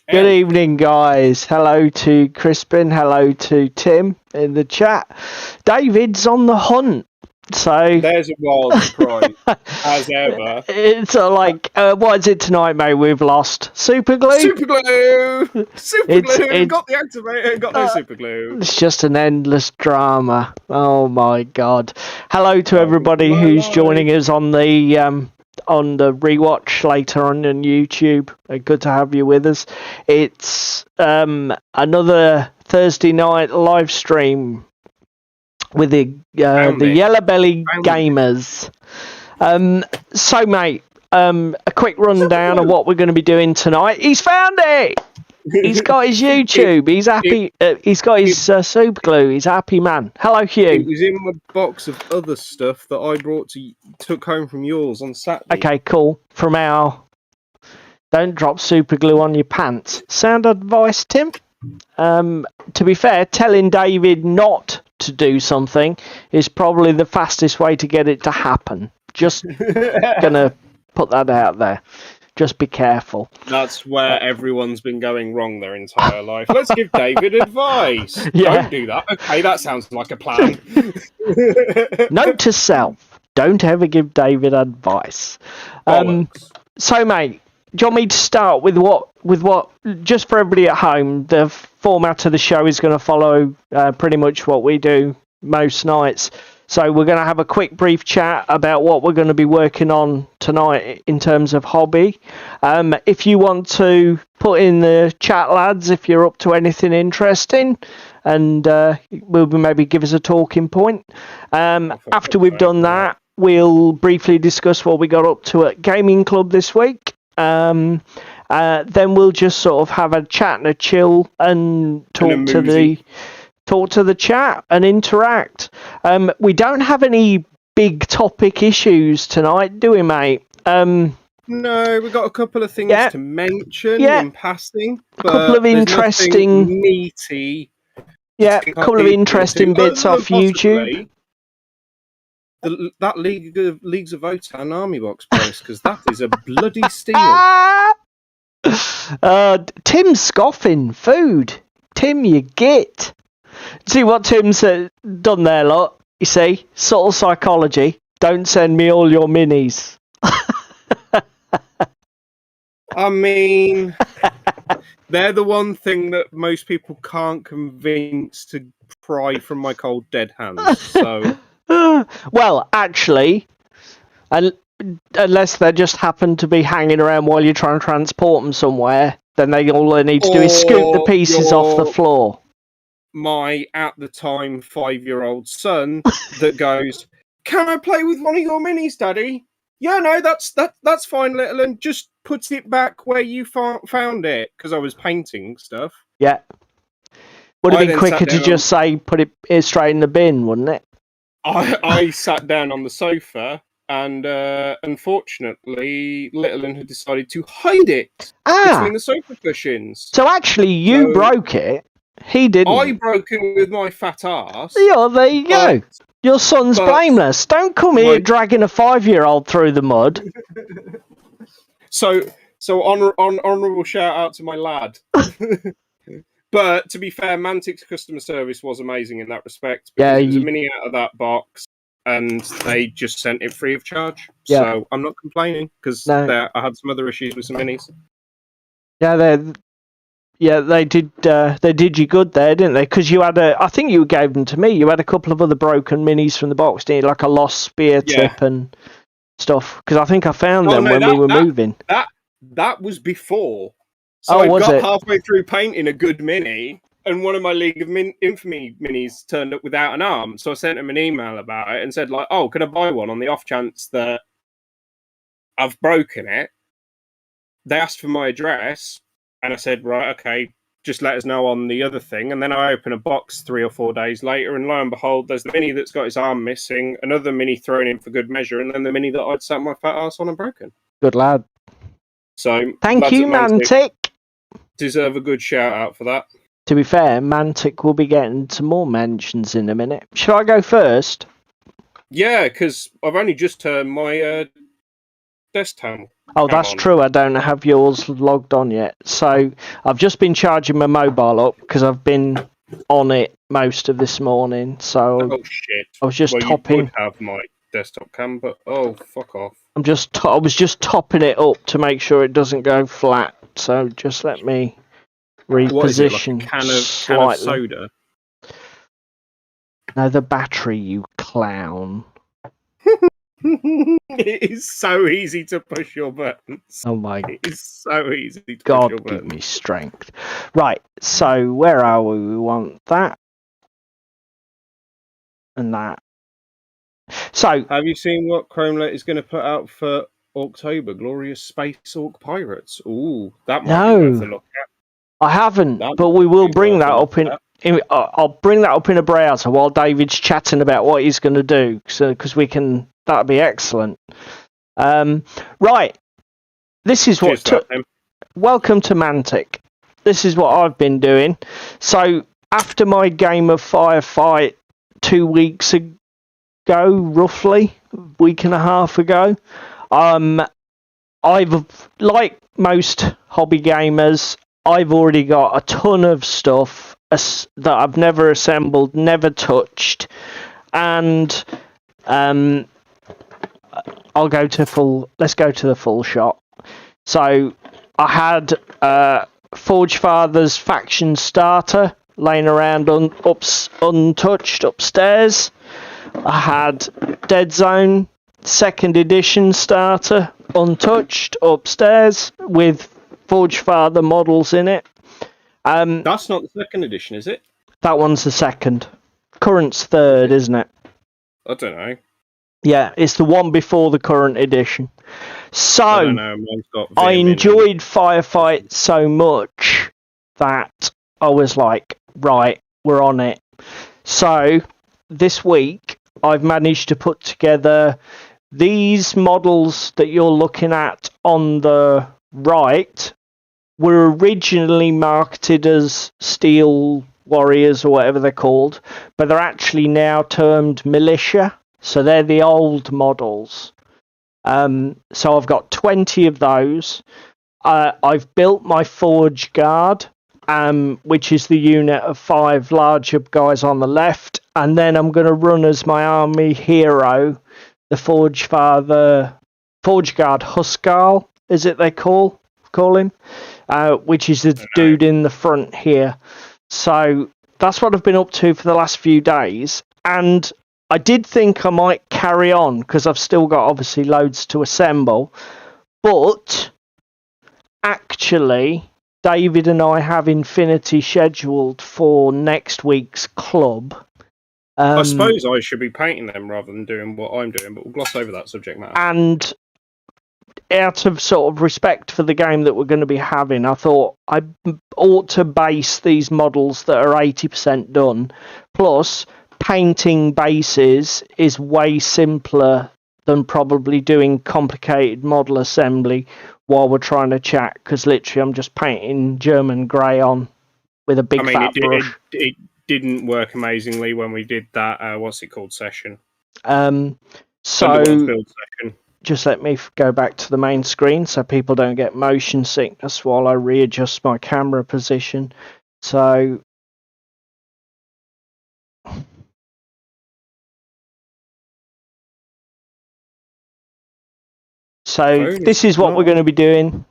Good evening, guys. Hello to Crispin. Hello to Tim in the chat. David's on the hunt. So there's a wild surprise, as ever. It's what is it tonight, mate? We've lost super glue. Super glue. Super glue. Got the activator. Got no super glue. It's just an endless drama. Oh my god. Hello to everybody who's joining us on the rewatch later on YouTube. Good to have you with us. It's another Thursday night live stream with the Yellow Belly Gamers. So mate, a quick rundown of what we're going to be doing tonight. He's found it. He's got his YouTube. He's happy. He's got his super glue. He's a happy man. Hello, Hugh. It was in my box of other stuff that I took home from yours on Saturday. Okay, cool. From our don't drop super glue on your pants. Sound advice, Tim? To be fair, telling David not to do something is probably the fastest way to get it to happen. Just gonna put that out there. Just be careful. That's where everyone's been going wrong their entire life. Let's give David advice. Yeah. Don't do that. Okay, that sounds like a plan. Note to self: don't ever give David advice. So, mate, do you want me to start with what? Just for everybody at home, the format of the show is going to follow pretty much what we do most nights. So we're going to have a quick brief chat about what we're going to be working on tonight in terms of hobby. If you want to put in the chat, lads, if you're up to anything interesting, and maybe give us a talking point. After we've done that, we'll briefly discuss what we got up to at Gaming Club this week. Then we'll just sort of have a chat and a chill and talk to the chat and interact. We don't have any big topic issues tonight, do we, mate? No, we've got a couple of things to mention in passing. A couple of interesting meaty. Yeah, a couple of interesting bits off YouTube. That Leagues of Votann army box price, because that is a bloody steal. Tim's scoffing. Food. Tim, you git. See what Tim's done there, lot? You see? Subtle psychology. Don't send me all your minis. I mean, they're the one thing that most people can't convince to pry from my cold dead hands. So, well, actually, unless they just happen to be hanging around while you're trying to transport them somewhere, then all they need to do is scoop the pieces off the floor. My at the time 5-year-old son that goes, "Can I play with one of your minis, Daddy?" Yeah, no, that's fine, little, and just put it back where you found it, because I was painting stuff. Yeah, would have been quicker to just say put it straight in the bin, wouldn't it? I sat down on the sofa, and unfortunately, Littlin had decided to hide it between the sofa cushions. So actually, you broke it. He didn't. I broke it with my fat ass. Yeah, there you go. Your son's blameless. Don't come here dragging a 5-year-old through the mud. So honourable shout out to my lad. But to be fair, Mantic's customer service was amazing in that respect. Yeah, it was a mini out of that box, and they just sent it free of charge. Yeah. So I'm not complaining, because I had some other issues with some minis. Yeah, they did you good there, didn't they? Because you had I think you gave them to me. You had a couple of other broken minis from the box, didn't you? Like a lost spear tip and stuff. Because I think I found them when we were moving. That was before. So I got halfway through painting a good mini, and one of my League of Infamy minis turned up without an arm. So I sent them an email about it and said, like, "Oh, can I buy one on the off chance that I've broken it?" They asked for my address. And I said, right, okay, just let us know on the other thing. And then I open a box 3 or 4 days later, and lo and behold, there's the mini that's got its arm missing, another mini thrown in for good measure, and then the mini that I'd sat my fat ass on and broken. Good lad. So thank you, Mantic. Deserve a good shout out for that. To be fair, Mantic will be getting some more mentions in a minute. Should I go first? Yeah, because I've only just turned my desktop. Oh, that's true. I don't have yours logged on yet. So I've just been charging my mobile up because I've been on it most of this morning. So oh shit! I was just You topping. would have my desktop cam, but oh fuck off! I was just topping it up to make sure it doesn't go flat. So just let me reposition what is it, like a can of soda? No, the battery, you clown. It is so easy to push your buttons. Oh my! It is so easy to God, push your buttons. give me strength. Right. So where are we? We want that and that. So, have you seen what Kromlech is going to put out for October? Glorious Space Orc Pirates. Ooh, that might be worth a look at. I haven't, but we will bring that up in. I'll bring that up in a browser while David's chatting about what he's going to do, because we can. That'd be excellent. Right. This is what. Welcome to Mantic. This is what I've been doing. So after my game of Firefight 2 weeks ago, roughly week and a half ago, I've, like most hobby gamers, I've already got a ton of stuff that I've never assembled, never touched, and I'll go to full. Let's go to the full shot. So I had Forge Father's faction starter laying around untouched upstairs. I had Dead Zone 2nd edition starter untouched upstairs with Forge Father models in it. That's not the 2nd edition, is it? That one's the 2nd. Current's 3rd, isn't it? I don't know. Yeah, it's the one before the current edition. So I enjoyed Firefight so much that I was like, right, we're on it. So this week I've managed to put together these models that you're looking at on the right. Were originally marketed as Steel Warriors or whatever they're called, but they're actually now termed Militia. So they're the old models. So I've got 20 of those. I've built my Forge Guard, which is the unit of 5 larger guys on the left, and then I'm going to run as my army hero, the Forge Guard Huskarl, is it they call him, which is the dude in the front here. So that's what I've been up to for the last few days, and I did think I might carry on because I've still got obviously loads to assemble, but actually David and I have Infinity scheduled for next week's club. I suppose I should be painting them rather than doing what I'm doing, but we'll gloss over that subject matter. And out of sort of respect for the game that we're going to be having, I thought I ought to base these models that are 80% done. Plus, painting bases is way simpler than probably doing complicated model assembly while we're trying to chat, because literally I'm just painting German grey on with a big fat brush. It didn't work amazingly when we did that, what's it called, session? So just let me go back to the main screen so people don't get motion sickness while I readjust my camera position. So this is what we're going to be doing.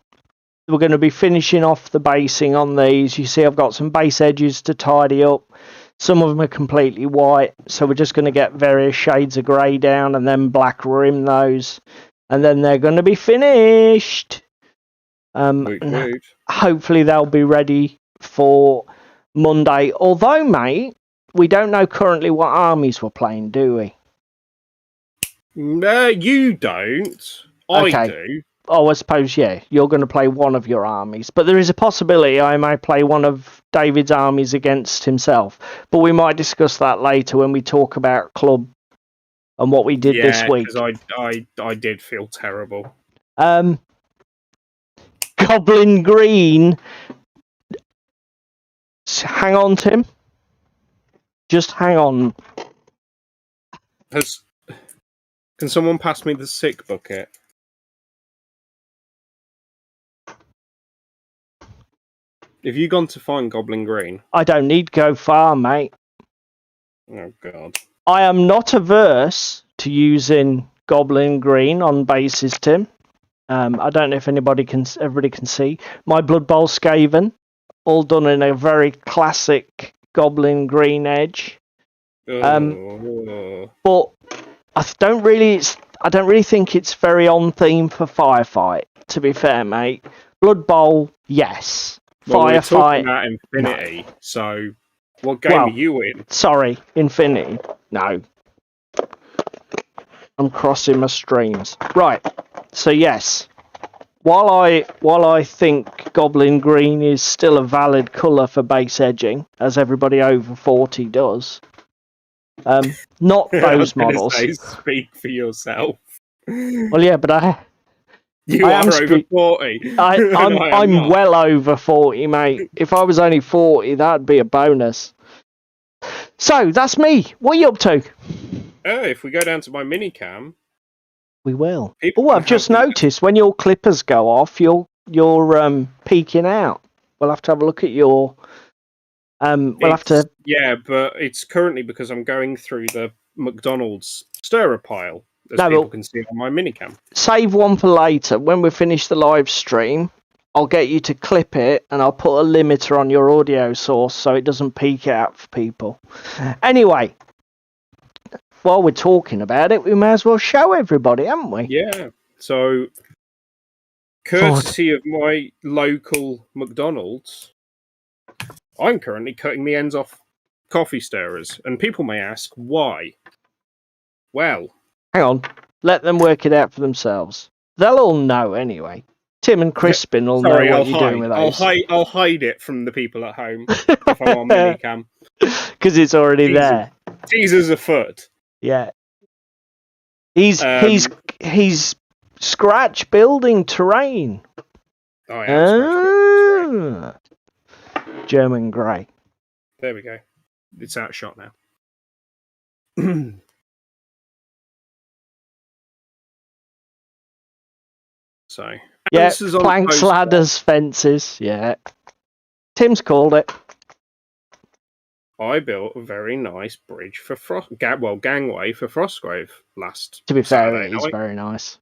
We're going to be finishing off the basing on these. You see I've got some base edges to tidy up. Some of them are completely white, so we're just going to get various shades of grey down and then black rim those. And then they're going to be finished. Hopefully they'll be ready for Monday. Although, mate, we don't know currently what armies we're playing, do we? No, you don't. I do. Oh, I suppose, yeah, you're going to play one of your armies. But there is a possibility I may play one of David's armies against himself. But we might discuss that later when we talk about club and what we did this week. Yeah, because I did feel terrible. Goblin Green. Hang on, Tim. Just hang on. Can someone pass me the sick bucket? Have you gone to find Goblin Green? I don't need to go far, mate. Oh, God. I am not averse to using Goblin Green on bases, Tim. I don't know if everybody can see. My Blood Bowl Skaven, all done in a very classic Goblin Green edge. But I don't really think it's very on theme for Firefight, to be fair, mate. Blood Bowl, yes. Well, we're talking Firefight, about Infinity, no. So what game are you in? Sorry, Infinity. No. I'm crossing my streams. Right. So yes. While I think Goblin Green is still a valid colour for base edging, as everybody over 40 does, not those models. Say, speak for yourself. Well, yeah, but you are over 40. I'm well over 40, mate. If I was only 40, that'd be a bonus. So that's me. What are you up to? If we go down to my minicam, we will. Oh, I've just noticed when your clippers go off, you're peeking out. We'll have to have a look at your. Yeah, but it's currently because I'm going through the McDonald's stirrer pile, as people can see on my minicam. Save one for later. When we finish the live stream, I'll get you to clip it, and I'll put a limiter on your audio source so it doesn't peek out for people. Anyway, while we're talking about it, we may as well show everybody, haven't we? Yeah. So, courtesy of my local McDonald's, I'm currently cutting the ends off coffee stirrers, and people may ask why. Well, hang on, let them work it out for themselves. They'll all know anyway. Tim and Crispin will know what you're doing with those. I'll hide it from the people at home if I'm on minicam. Because it's already there. Teaser's afoot. Yeah. He's scratch building terrain. Oh, yeah. German grey. There we go. It's out of shot now. So yeah, planks, ladders, fences. Yeah, Tim's called it. I built a very nice bridge for gangway for Frostgrave last. To be fair, it is very nice.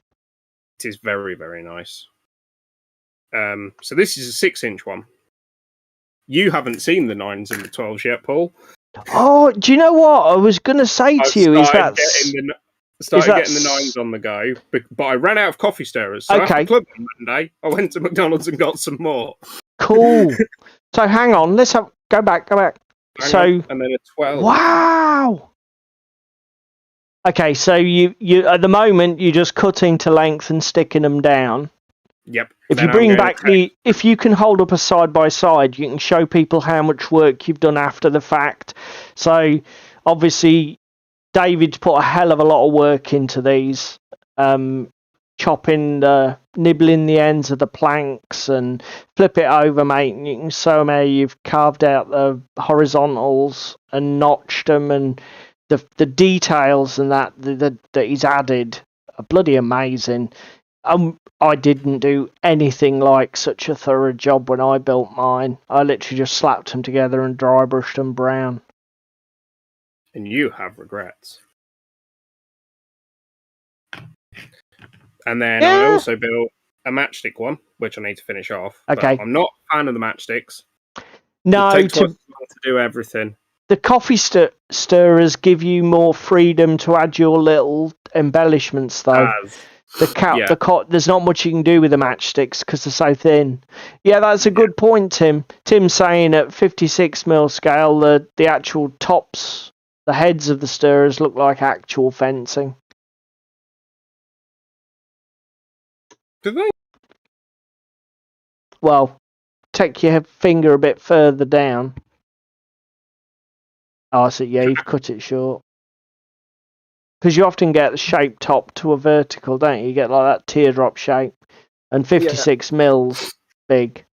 It is very, very nice. So this is a 6-inch one. You haven't seen the 9s and the 12s yet, Paul. Oh, do you know what I was going to say to you? Getting the 9s on the go, but I ran out of coffee stirrers. So after club Monday, I went to McDonald's and got some more. Cool. So hang on, let's go back. And then a 12. Wow. Okay, so you at the moment you're just cutting to length and sticking them down. Yep. If you bring back if you can hold up a side by side, you can show people how much work you've done after the fact. So obviously, David's put a hell of a lot of work into these, nibbling the ends of the planks and flip it over, mate. And you can show them how you've carved out the horizontals and notched them, and the details and that he's added are bloody amazing. I didn't do anything like such a thorough job when I built mine. I literally just slapped them together and dry brushed them brown. And you have regrets. And then I also built a matchstick one, which I need to finish off. Okay. But I'm not a fan of the matchsticks. No, it takes twice as long to do everything. The coffee stirrers give you more freedom to add your little embellishments, though. There's not much you can do with the matchsticks because they're so thin. Yeah, that's a good point, Tim. Tim's saying at 56mm scale, the actual tops, the heads of the stirrers look like actual fencing. Do they? Well, take your finger a bit further down. Oh, so yeah, you've cut it short. Because you often get the shape top to a vertical, don't you? You get like that teardrop shape. And 56mm big.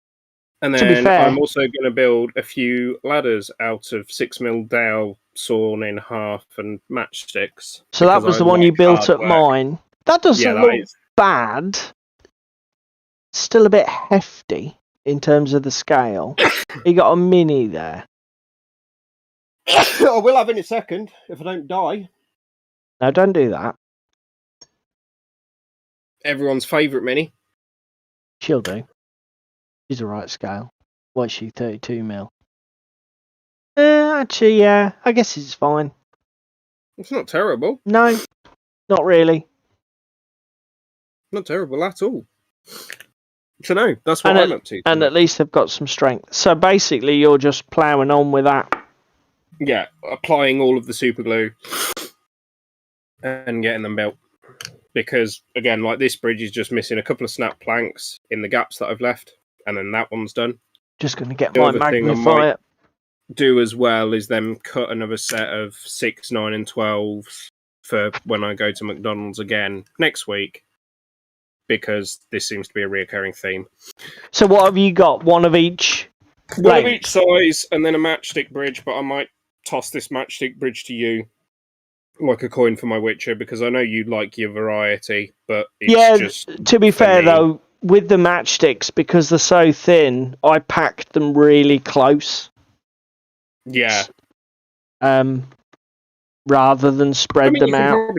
And then I'm also going to build a few ladders out of 6mm dowel sawn in half and matchsticks. So that was the one you built at mine. That doesn't look bad. Still a bit hefty. in terms of the scale. You got a mini there. I will have in a second if I don't die. No, don't do that. Everyone's favourite mini. She'll do. She's the right scale. What's she, 32mm? Actually, yeah. I guess it's fine. It's not terrible. No, not really. Not terrible at all. So no, that's what I'm up to. And at least they've got some strength. So basically, you're just ploughing on with that. Yeah, applying all of the super glue and getting them built. Because, again, like this bridge is just missing a couple of snap planks in the gaps that I've left. And then that one's done. Just going to get my magnifier. Do as well is then cut another set of 6, 9 and 12s for when I go to McDonald's again next week. Because this seems to be a reoccurring theme. So what have you got? One of each? One of each size and then a matchstick bridge. But I might toss this matchstick bridge to you. Like a coin for my Witcher, because I know you like your variety, but it's just... To be fair, though, with the matchsticks, because they're so thin, I packed them really close. Yeah. Rather than spread them out.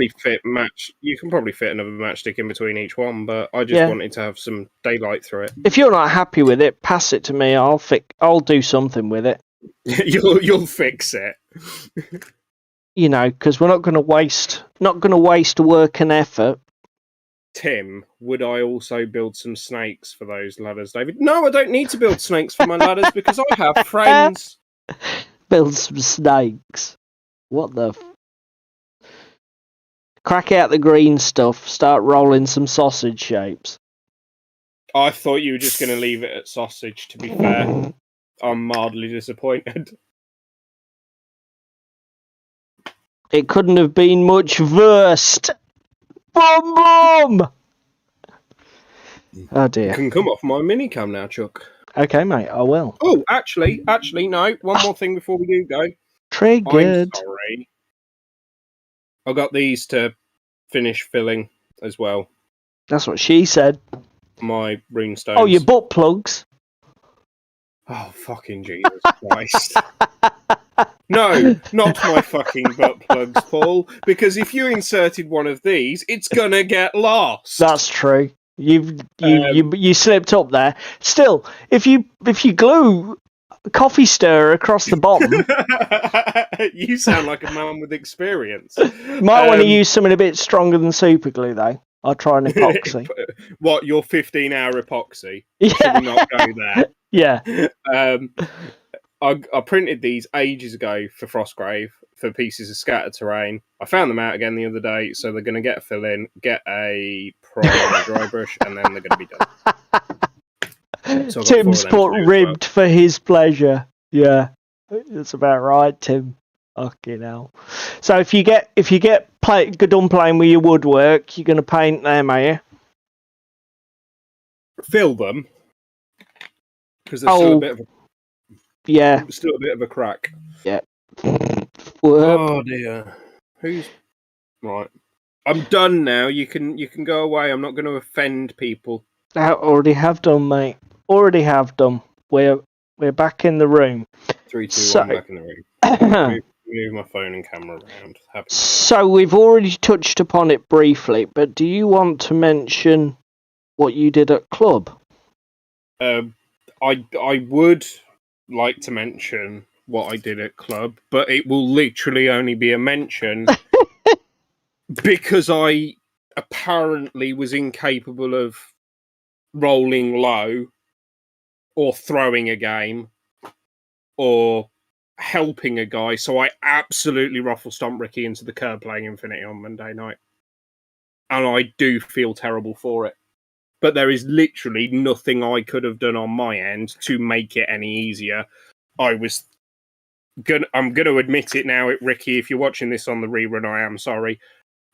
You can probably fit another matchstick in between each one, but I just wanted to have some daylight through it. If you're not happy with it, pass it to me. I'll do something with it. You'll fix it. You know, because we're not going to waste work and effort. Tim, would I also build some snakes for those ladders, David? No, I don't need to build snakes for my ladders because I have friends. Build some snakes. What the... Crack out the green stuff. Start rolling some sausage shapes. I thought you were just going to leave it at sausage, to be fair. I'm mildly disappointed. It couldn't have been much worse. Boom, boom! Oh, dear. You can come off my minicam now, Chuck. Okay, mate, I will. Oh, actually, no. One more thing before we do go. Triggered. I'm sorry. I got these to finish filling as well. That's what she said. My runestones. Oh, your butt plugs. Oh, fucking Jesus Christ. No, not my fucking butt plugs, Paul. Because if you inserted one of these, it's gonna get lost. That's true. You slipped up there. Still, if you glue coffee stirrer across the bottom, you sound like a man with experience. Might want to use something a bit stronger than super glue, though. I'll try an epoxy. What, your 15-hour epoxy? Yeah. Should we not go there? Yeah. I printed these ages ago for Frostgrave for pieces of scattered terrain. I found them out again the other day, so they're going to get a fill in, get a prime and a dry brush, and then they're going to be done. So Tim's put ribbed for his pleasure. Yeah, that's about right, Tim. Fucking hell. So if you get done playing with your woodwork, you're going to paint them, are you? Fill them because there's still a bit of still a bit of a crack. Yeah. Oh dear. Who's right? I'm done now. You can go away. I'm not going to offend people. I already have done, mate. Already have done. We're back in the room. 3, 2, 1, back in the room. Move my phone and camera around. So we've already touched upon it briefly, but do you want to mention what you did at club? I would like to mention what I did at club, but it will literally only be a mention because I apparently was incapable of rolling low or throwing a game or helping a guy, so I absolutely ruffle stomp Ricky into the curb playing Infinity on Monday night. And I do feel terrible for it. But there is literally nothing I could have done on my end to make it any easier. I'm gonna admit it now, Ricky, if you're watching this on the rerun, I am sorry.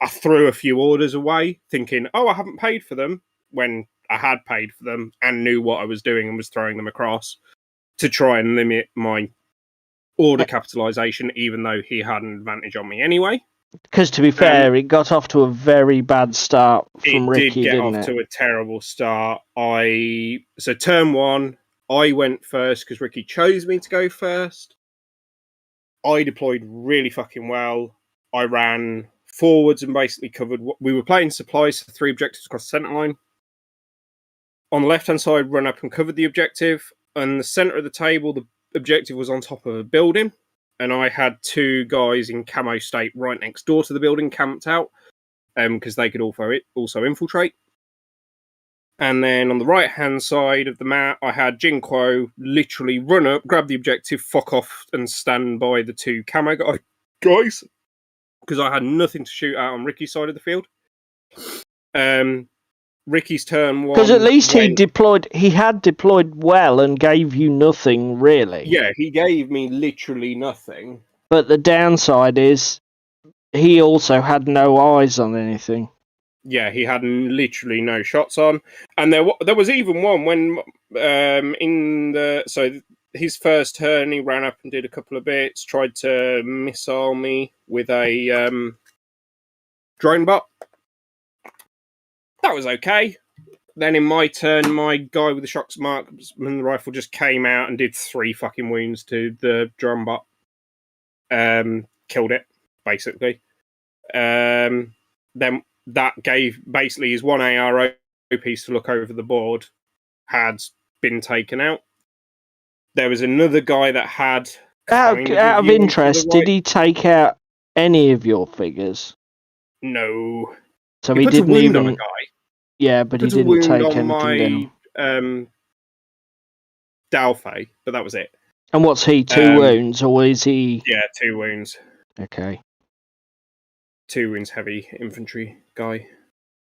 I threw a few orders away, thinking, I haven't paid for them, when I had paid for them and knew what I was doing and was throwing them across to try and limit my order capitalization, even though he had an advantage on me anyway. Because to be fair, it got off to a very bad start from Ricky, didn't it? It did get off to a terrible start. So turn 1, I went first because Ricky chose me to go first. I deployed really fucking well. I ran forwards and basically covered. We were playing supplies for 3 objectives across the centre line. On the left-hand side, run up and covered the objective. And the centre of the table, the objective was on top of a building. And I had 2 guys in camo state right next door to the building camped out because they could also infiltrate. And then on the right-hand side of the map, I had Jinquo literally run up, grab the objective, fuck off, and stand by the 2 camo guys. Because I had nothing to shoot at on Ricky's side of the field. Ricky's turn was... Because at least he had deployed well and gave you nothing, really. Yeah, he gave me literally nothing. But the downside is he also had no eyes on anything. Yeah, he had literally no shots on. And there was even one when his first turn, he ran up and did a couple of bits, tried to missile me with a drone bot. That was okay. Then in my turn, my guy with the shock marksman rifle just came out and did 3 fucking wounds to the drone bot. Killed it, basically. Then that gave basically his 1 ARO piece to look over the board had been taken out. There was another guy that had... Out of interest, did he take out any of your figures? No. So he didn't even... on a guy. Yeah, but he didn't take anything down. Dalfay, but that was it. And what's he, 2 wounds, or is he... Yeah, 2 wounds. Okay. 2 wounds heavy infantry guy,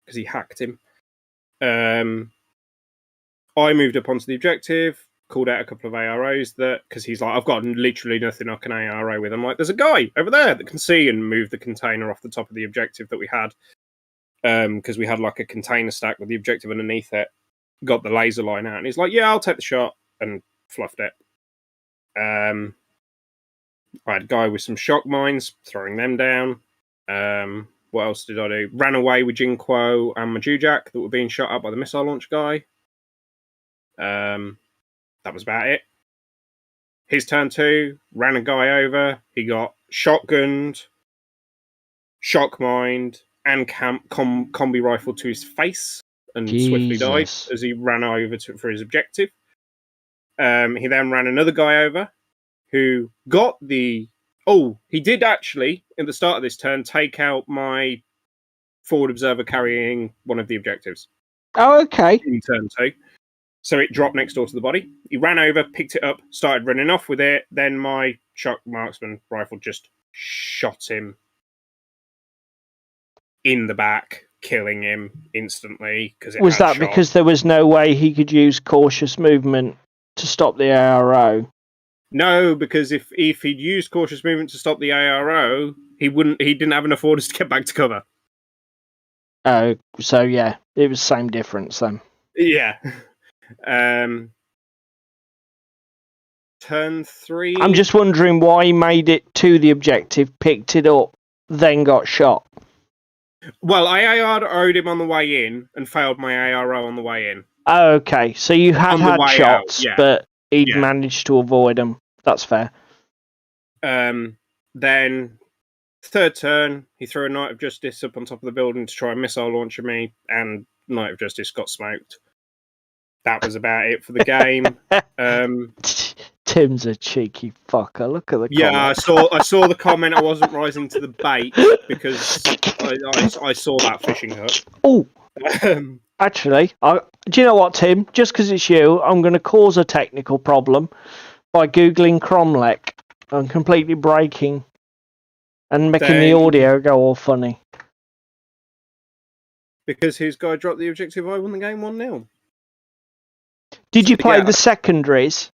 because he hacked him. I moved up onto the objective, called out a couple of AROs because he's like, I've got literally nothing I can ARO with. I'm like, there's a guy over there that can see, and move the container off the top of the objective that we had. Because we had like a container stack with the objective underneath it. Got the laser line out, and he's like, yeah, I'll take the shot, and fluffed it. I had a guy with some shock mines, throwing them down. What else did I do? Ran away with Jinquo and Majujak that were being shot up by the missile launch guy. That was about it. His turn 2, ran a guy over. He got shotgunned, shock mined, and combi rifle to his face and swiftly died as he ran over for his objective. He then ran another guy over who got the... Oh, he did actually, at the start of this turn, take out my forward observer carrying one of the objectives. Oh, okay. In turn 2. So it dropped next door to the body. He ran over, picked it up, started running off with it. Then my shock marksman rifle just shot him in the back, killing him instantly. Was that because there was no way he could use cautious movement to stop the ARO? No, because if he'd used cautious movement to stop the ARO, he didn't have enough orders to get back to cover. Oh, so yeah, it was same difference then. Yeah. Turn 3. I'm just wondering why he made it to the objective, picked it up, then got shot. Well, I ARO'd him on the way in and failed my ARO on the way in. Oh, okay. So you had shots, out, yeah. But he'd managed to avoid them. That's fair. Then, third turn, he threw a Knight of Justice up on top of the building to try and missile launch at me, and Knight of Justice got smoked. That was about it for the game. Tim's a cheeky fucker. Look at the comment. I saw the comment. I wasn't rising to the bait because I saw that fishing hook. Oh, actually, do you know what, Tim? Just because it's you, I'm going to cause a technical problem by Googling Kromlech and completely breaking and making the audio go all funny. Because his guy dropped the objective, I won the game 1-0. Did you play the secondaries?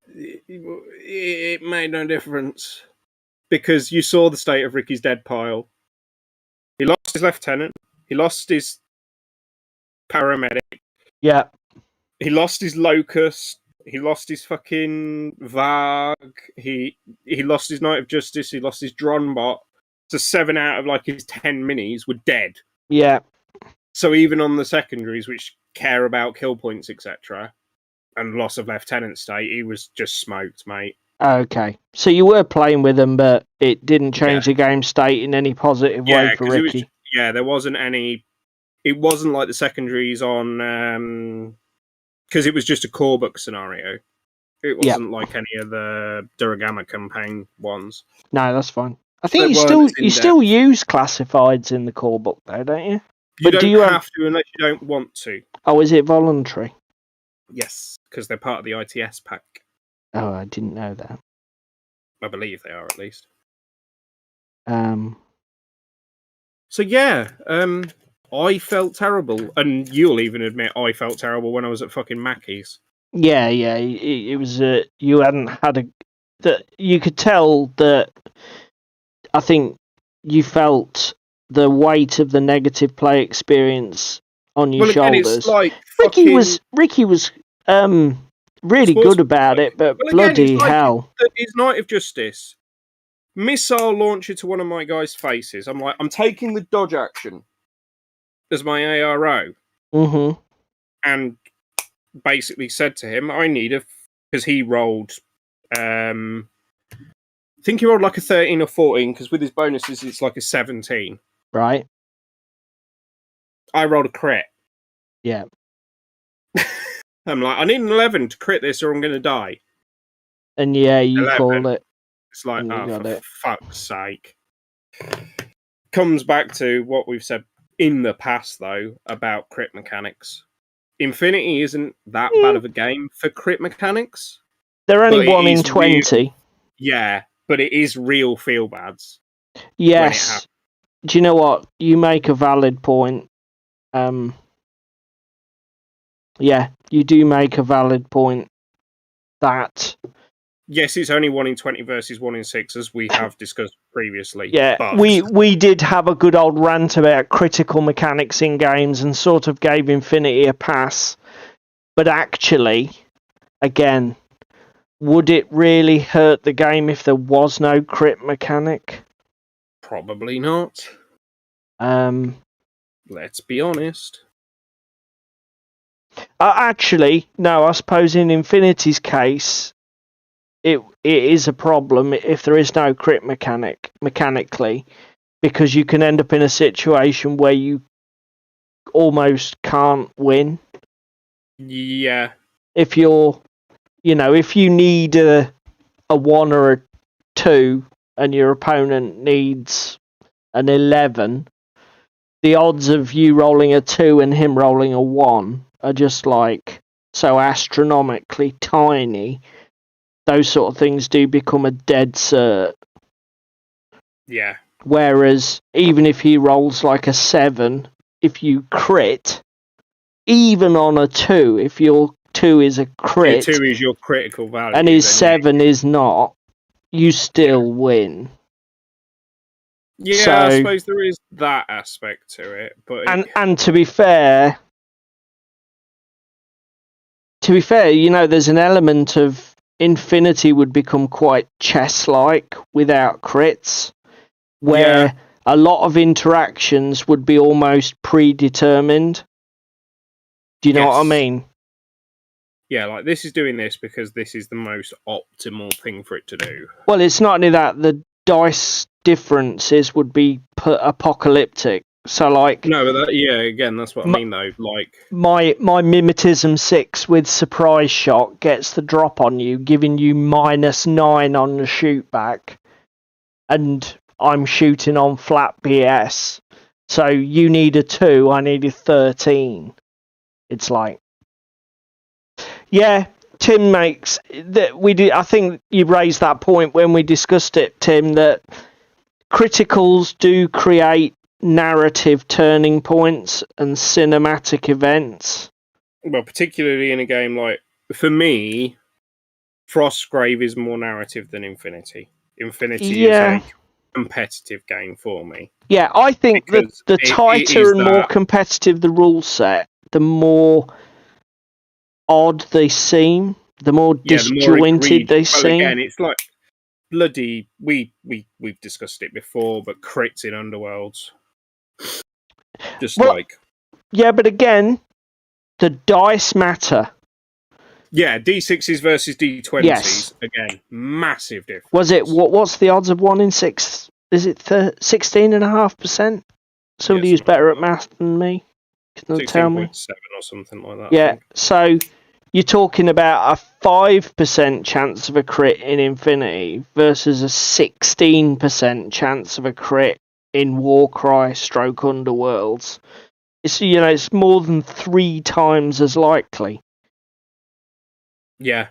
It made no difference. Because you saw the state of Ricky's dead pile. He lost his lieutenant. He lost his paramedic. Yeah. He lost his locust. He lost his fucking Varg. He lost his Knight of Justice. He lost his Dronbot. So 7 out of like his 10 minis were dead. Yeah. So even on the secondaries, which care about kill points, etc., and loss of lieutenant state, he was just smoked, mate. Okay, so you were playing with them, but it didn't change the game state in any positive way for Ricky. There wasn't any. It wasn't like the secondaries on, because it was just a core book scenario. It wasn't like any of the Duragama campaign ones. No, that's fine. I think you still use classifieds in the core book, though, don't you? You don't have to unless you don't want to. Oh, is it voluntary? Yes, because they're part of the ITS pack. Oh, I didn't know that. I believe they are, at least. So yeah, I felt terrible, and you'll even admit I felt terrible when I was at fucking Mackey's. Yeah, it was. You hadn't had that. You could tell that. I think you felt the weight of the negative play experience on your shoulders. It's like Ricky was really good about it, but bloody hell! His Night of Justice missile launcher to one of my guys' faces. I'm like, I'm taking the dodge action as my ARO, and basically said to him, I need because he rolled, I think he rolled like a 13 or 14, because with his bonuses it's like a 17. Right. I rolled a crit. Yeah. I'm like, I need an 11 to crit this or I'm going to die. And yeah, you 11. Called it. It's like, for fuck's sake. Comes back to what we've said in the past, though, about crit mechanics. Infinity isn't that bad of a game for crit mechanics. They're only 1 in 20. Yeah, but it is real feel-bads. Yes. Do you know what? You make a valid point. Yeah, you do make a valid point that... Yes, it's only 1 in 20 versus 1 in 6, as we have discussed previously. Yeah, but... we did have a good old rant about critical mechanics in games and sort of gave Infinity a pass. But actually, again, would it really hurt the game if there was no crit mechanic? Probably not. Let's be honest. Actually, no, I suppose in Infinity's case... It is a problem if there is no crit mechanically, because you can end up in a situation where you almost can't win. Yeah. If you're, if you need a 1 or a 2 and your opponent needs an 11, the odds of you rolling a 2 and him rolling a 1 are just like so astronomically tiny. Those sort of things do become a dead cert. Yeah. Whereas, even if he rolls like a 7, if you crit, even on a 2, if your 2 is a crit... Your 2 is your critical value. And his 7 is not, you still win. Yeah, so, I suppose there is that aspect to it. But and to be fair, there's an element of Infinity would become quite chess-like without crits, where a lot of interactions would be almost predetermined. Do you know what I mean? Yeah, like this is doing this because this is the most optimal thing for it to do. Well, it's not only that, the dice differences would be apocalyptic. So, like... No, but again, that's what I mean, though. Like my Mimetism 6 with Surprise Shot gets the drop on you, giving you -9 on the shoot back, and I'm shooting on flat BS. So you need a 2, I need a 13. It's like... Yeah, Tim makes... I think you raised that point when we discussed it, Tim, that criticals do create narrative turning points and cinematic events. Well, particularly in a game like, for me, Frostgrave is more narrative than Infinity. Infinity is a competitive game for me. Yeah, I think that the tighter and more competitive the rule set, the more odd they seem, the more disjointed they seem. Again, it's like bloody... We've discussed it before, but crits in Underworlds. Yeah, but again, the dice matter. Yeah, D6s versus D20s. Yes. Again, massive difference. Was it what's the odds of 1 in 6? Is it 16.5%? Somebody who's better at math than me can tell me. 16.7 or something like that. Yeah, so you're talking about a 5% chance of a crit in Infinity versus a 16% chance of a crit in Warcry stroke Underworlds. It's more than 3 times as likely. Yeah.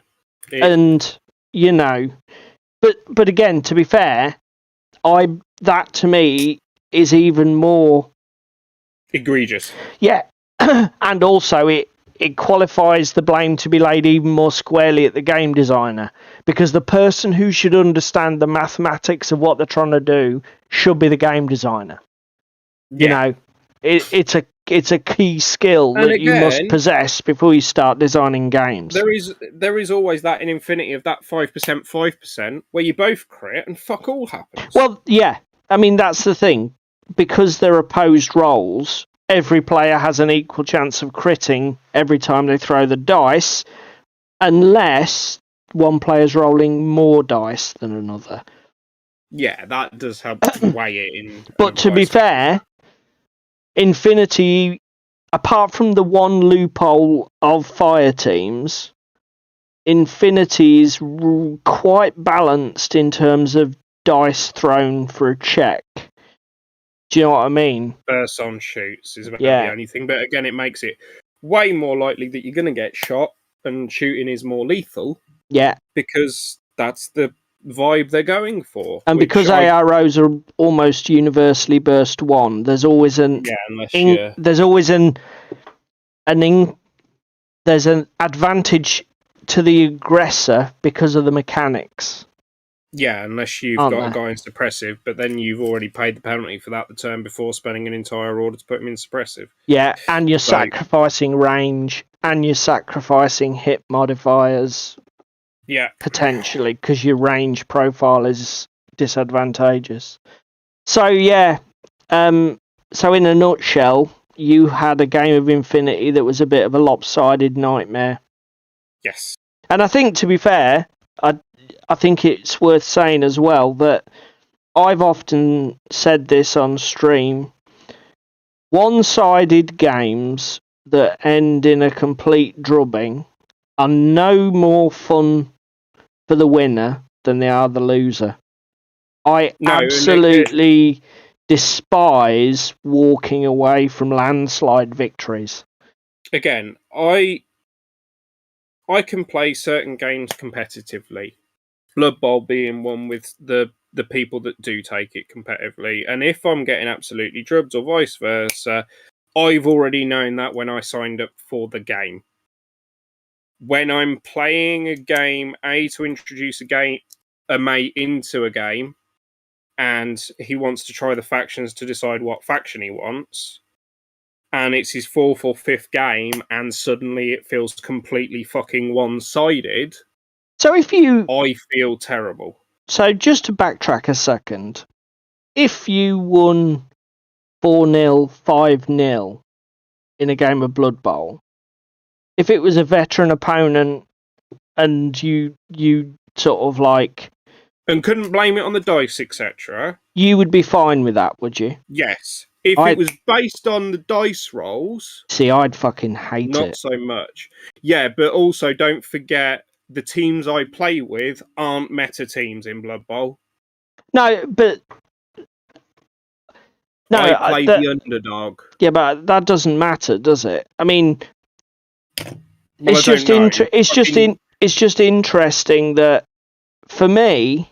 And but again, to be fair, that to me is even more egregious. Yeah. And also it qualifies the blame to be laid even more squarely at the game designer, because the person who should understand the mathematics of what they're trying to do should be the game designer. Yeah. It's a key skill that you must possess before you start designing games. There is always that in Infinity of that 5% where you both crit and fuck all happens. Well, yeah. I mean, that's the thing. Because they're opposed roles, every player has an equal chance of critting every time they throw the dice, unless one player's rolling more dice than another. Yeah, that does help to weigh it in. But to be fair, Infinity, apart from the one loophole of fire teams, Infinity is quite balanced in terms of dice thrown for a check. Do you know what I mean? Burst on shoots is about the only thing. But again, it makes it way more likely that you're going to get shot, and shooting is more lethal. Yeah. Because that's the vibe they're going for. And because AROs are almost universally burst 1, there's always there's an advantage to the aggressor because of the mechanics. Yeah, unless you've got a guy in suppressive, but then you've already paid the penalty for that the turn before, spending an entire order to put him in suppressive. Yeah, and you're sacrificing range, and you're sacrificing hit modifiers. Yeah. Potentially, because your range profile is disadvantageous. So, yeah. So, in a nutshell, you had a game of Infinity that was a bit of a lopsided nightmare. Yes. And I think, to be fair, I think it's worth saying as well that I've often said this on stream. One-sided games that end in a complete drubbing are no more fun for the winner than they are the loser. I absolutely despise walking away from landslide victories. Again, I can play certain games competitively. Blood Bowl being one with the people that do take it competitively. And if I'm getting absolutely drubbed or vice versa, I've already known that when I signed up for the game. When I'm playing a game, to introduce a mate into a game, and he wants to try the factions to decide what faction he wants, and it's his 4th or 5th game, and suddenly it feels completely fucking one-sided. So I feel terrible. So just to backtrack a second, if you won 4-0, 5-0 in a game of Blood Bowl, if it was a veteran opponent and you sort of like... And couldn't blame it on the dice, etc. You would be fine with that, would you? Yes. If it was based on the dice rolls... See, I'd fucking hate it. Not so much. Yeah, but also don't forget the teams I play with aren't meta teams in Blood Bowl. No, but... No, I play the underdog. Yeah, but that doesn't matter, does it? I mean... It's just interesting that, for me,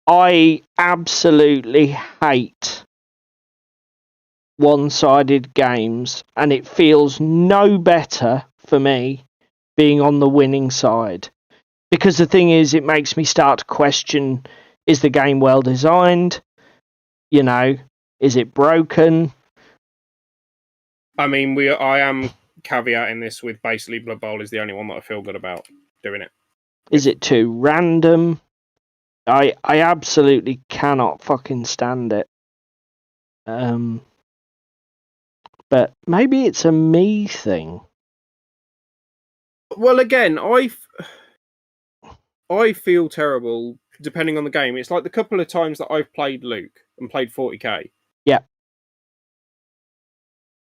I absolutely hate one-sided games, and it feels no better for me being on the winning side. Because the thing is, it makes me start to question, is the game well designed? Is it broken? I mean, I am caveating this with basically Blood Bowl is the only one that I feel good about doing it. Is it too random? I absolutely cannot fucking stand it. but maybe it's a me thing. Well, again, I feel terrible depending on the game. It's like the couple of times that I've played Luke and played 40k. Yeah.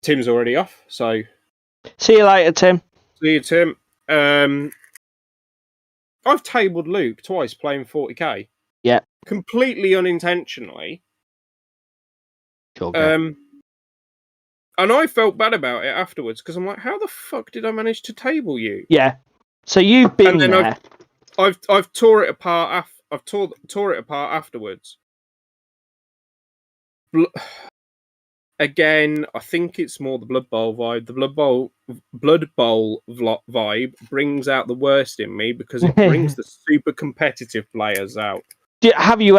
Tim's already off, so see you later, Tim. See you, Tim. I've tabled Luke twice playing 40k. Yeah. Completely unintentionally. Sure. And I felt bad about it afterwards because I'm like, how the fuck did I manage to table you? Yeah. So you've been there. I've tore it apart. I've tore it apart afterwards. Again, I think it's more the Blood Bowl vibe. The Blood Bowl vibe brings out the worst in me because it brings the super competitive players out. Have you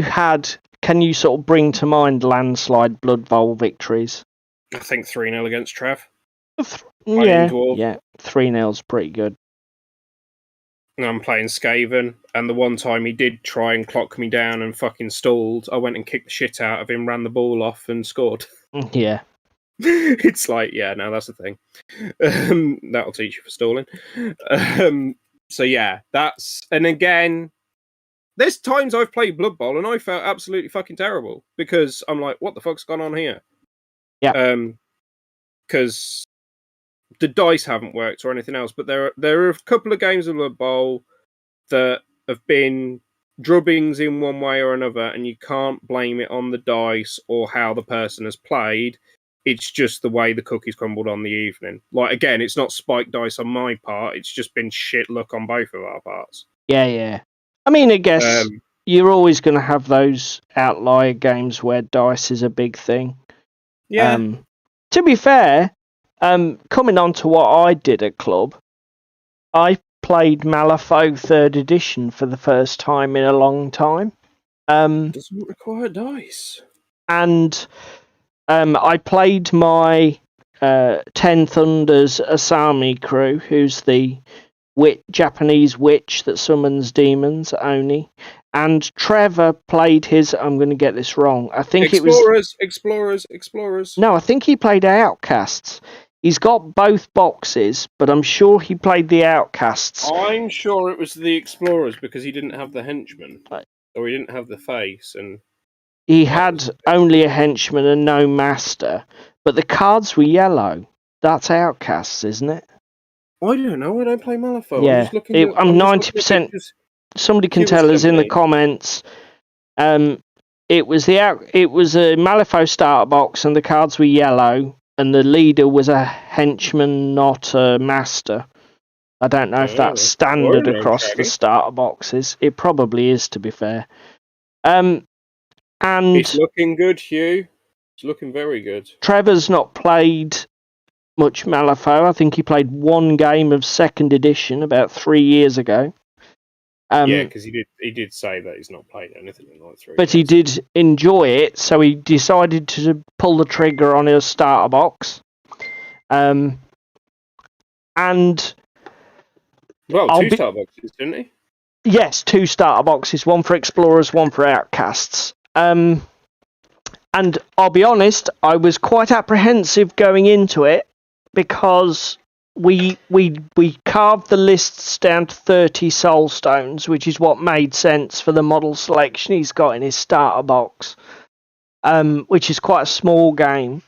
had? Can you sort of bring to mind landslide Blood Bowl victories? I think 3-0 against Trev. Yeah, 3-0's pretty good. And I'm playing Skaven, and the one time he did try and clock me down and fucking stalled, I went and kicked the shit out of him, ran the ball off, and scored. Yeah. It's like, yeah, no, that's the thing. That'll teach you for stalling. So yeah, and again, there's times I've played Blood Bowl and I felt absolutely fucking terrible because I'm like, what the fuck's gone on here? Yeah. Because the dice haven't worked or anything else, but there are a couple of games of Blood Bowl that have been drubbings in one way or another, and you can't blame it on the dice or how the person has played. It's just the way the cookies crumbled on the evening. Like, again, it's not spiked dice on my part. It's just been shit luck on both of our parts. Yeah. I mean, I guess you're always going to have those outlier games where dice is a big thing. Yeah. To be fair, coming on to what I did at club, I played Malifaux 3rd edition for the first time in a long time. Doesn't require dice. And I played my 10 Thunders Asami crew, who's the Japanese witch that summons demons, Oni. And Trevor played his, I'm going to get this wrong, I think Explorers. No, I think he played Outcasts. He's got both boxes, but I'm sure he played the Outcasts. I'm sure it was the Explorers because he didn't have the henchman. Or he didn't have the face. And he had only a henchman and no master, but the cards were yellow. That's Outcasts, isn't it? I don't know. I don't play Malifaux. Yeah, I'm 90%. Somebody can tell us in the comments. It was a Malifaux starter box, and the cards were yellow, and the leader was a henchman, not a master. I don't know if that's standard across the starter boxes. It probably is, to be fair. And it's looking good, Hugh. It's looking very good. Trevor's not played much Malifaux. I think he played one game of 2nd edition about 3 years ago. Yeah, because he did say that he's not played anything in like 3 years. But he did enjoy it, so he decided to pull the trigger on his starter box. And well, two starter boxes, didn't he? Yes, 2 starter boxes, one for Explorers, one for Outcasts. And I'll be honest, I was quite apprehensive going into it because we carved the lists down to 30 soul stones, which is what made sense for the model selection he's got in his starter box, which is quite a small game.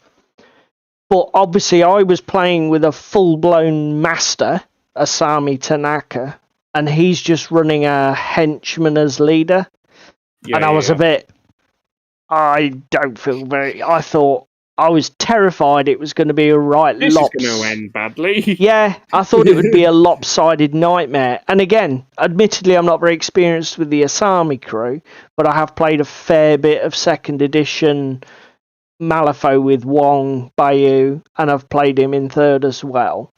But obviously I was playing with a full-blown master, Asami Tanaka, and he's just running a henchman as leader. Yeah, and I was a bit... I thought I was terrified it was going to be a right This is going to end badly. Yeah, I thought it would be a lopsided nightmare. And again, admittedly, I'm not very experienced with the Asami crew, but I have played a fair bit of 2nd edition Malifaux with Wong, Bayou, and I've played him in 3rd as well.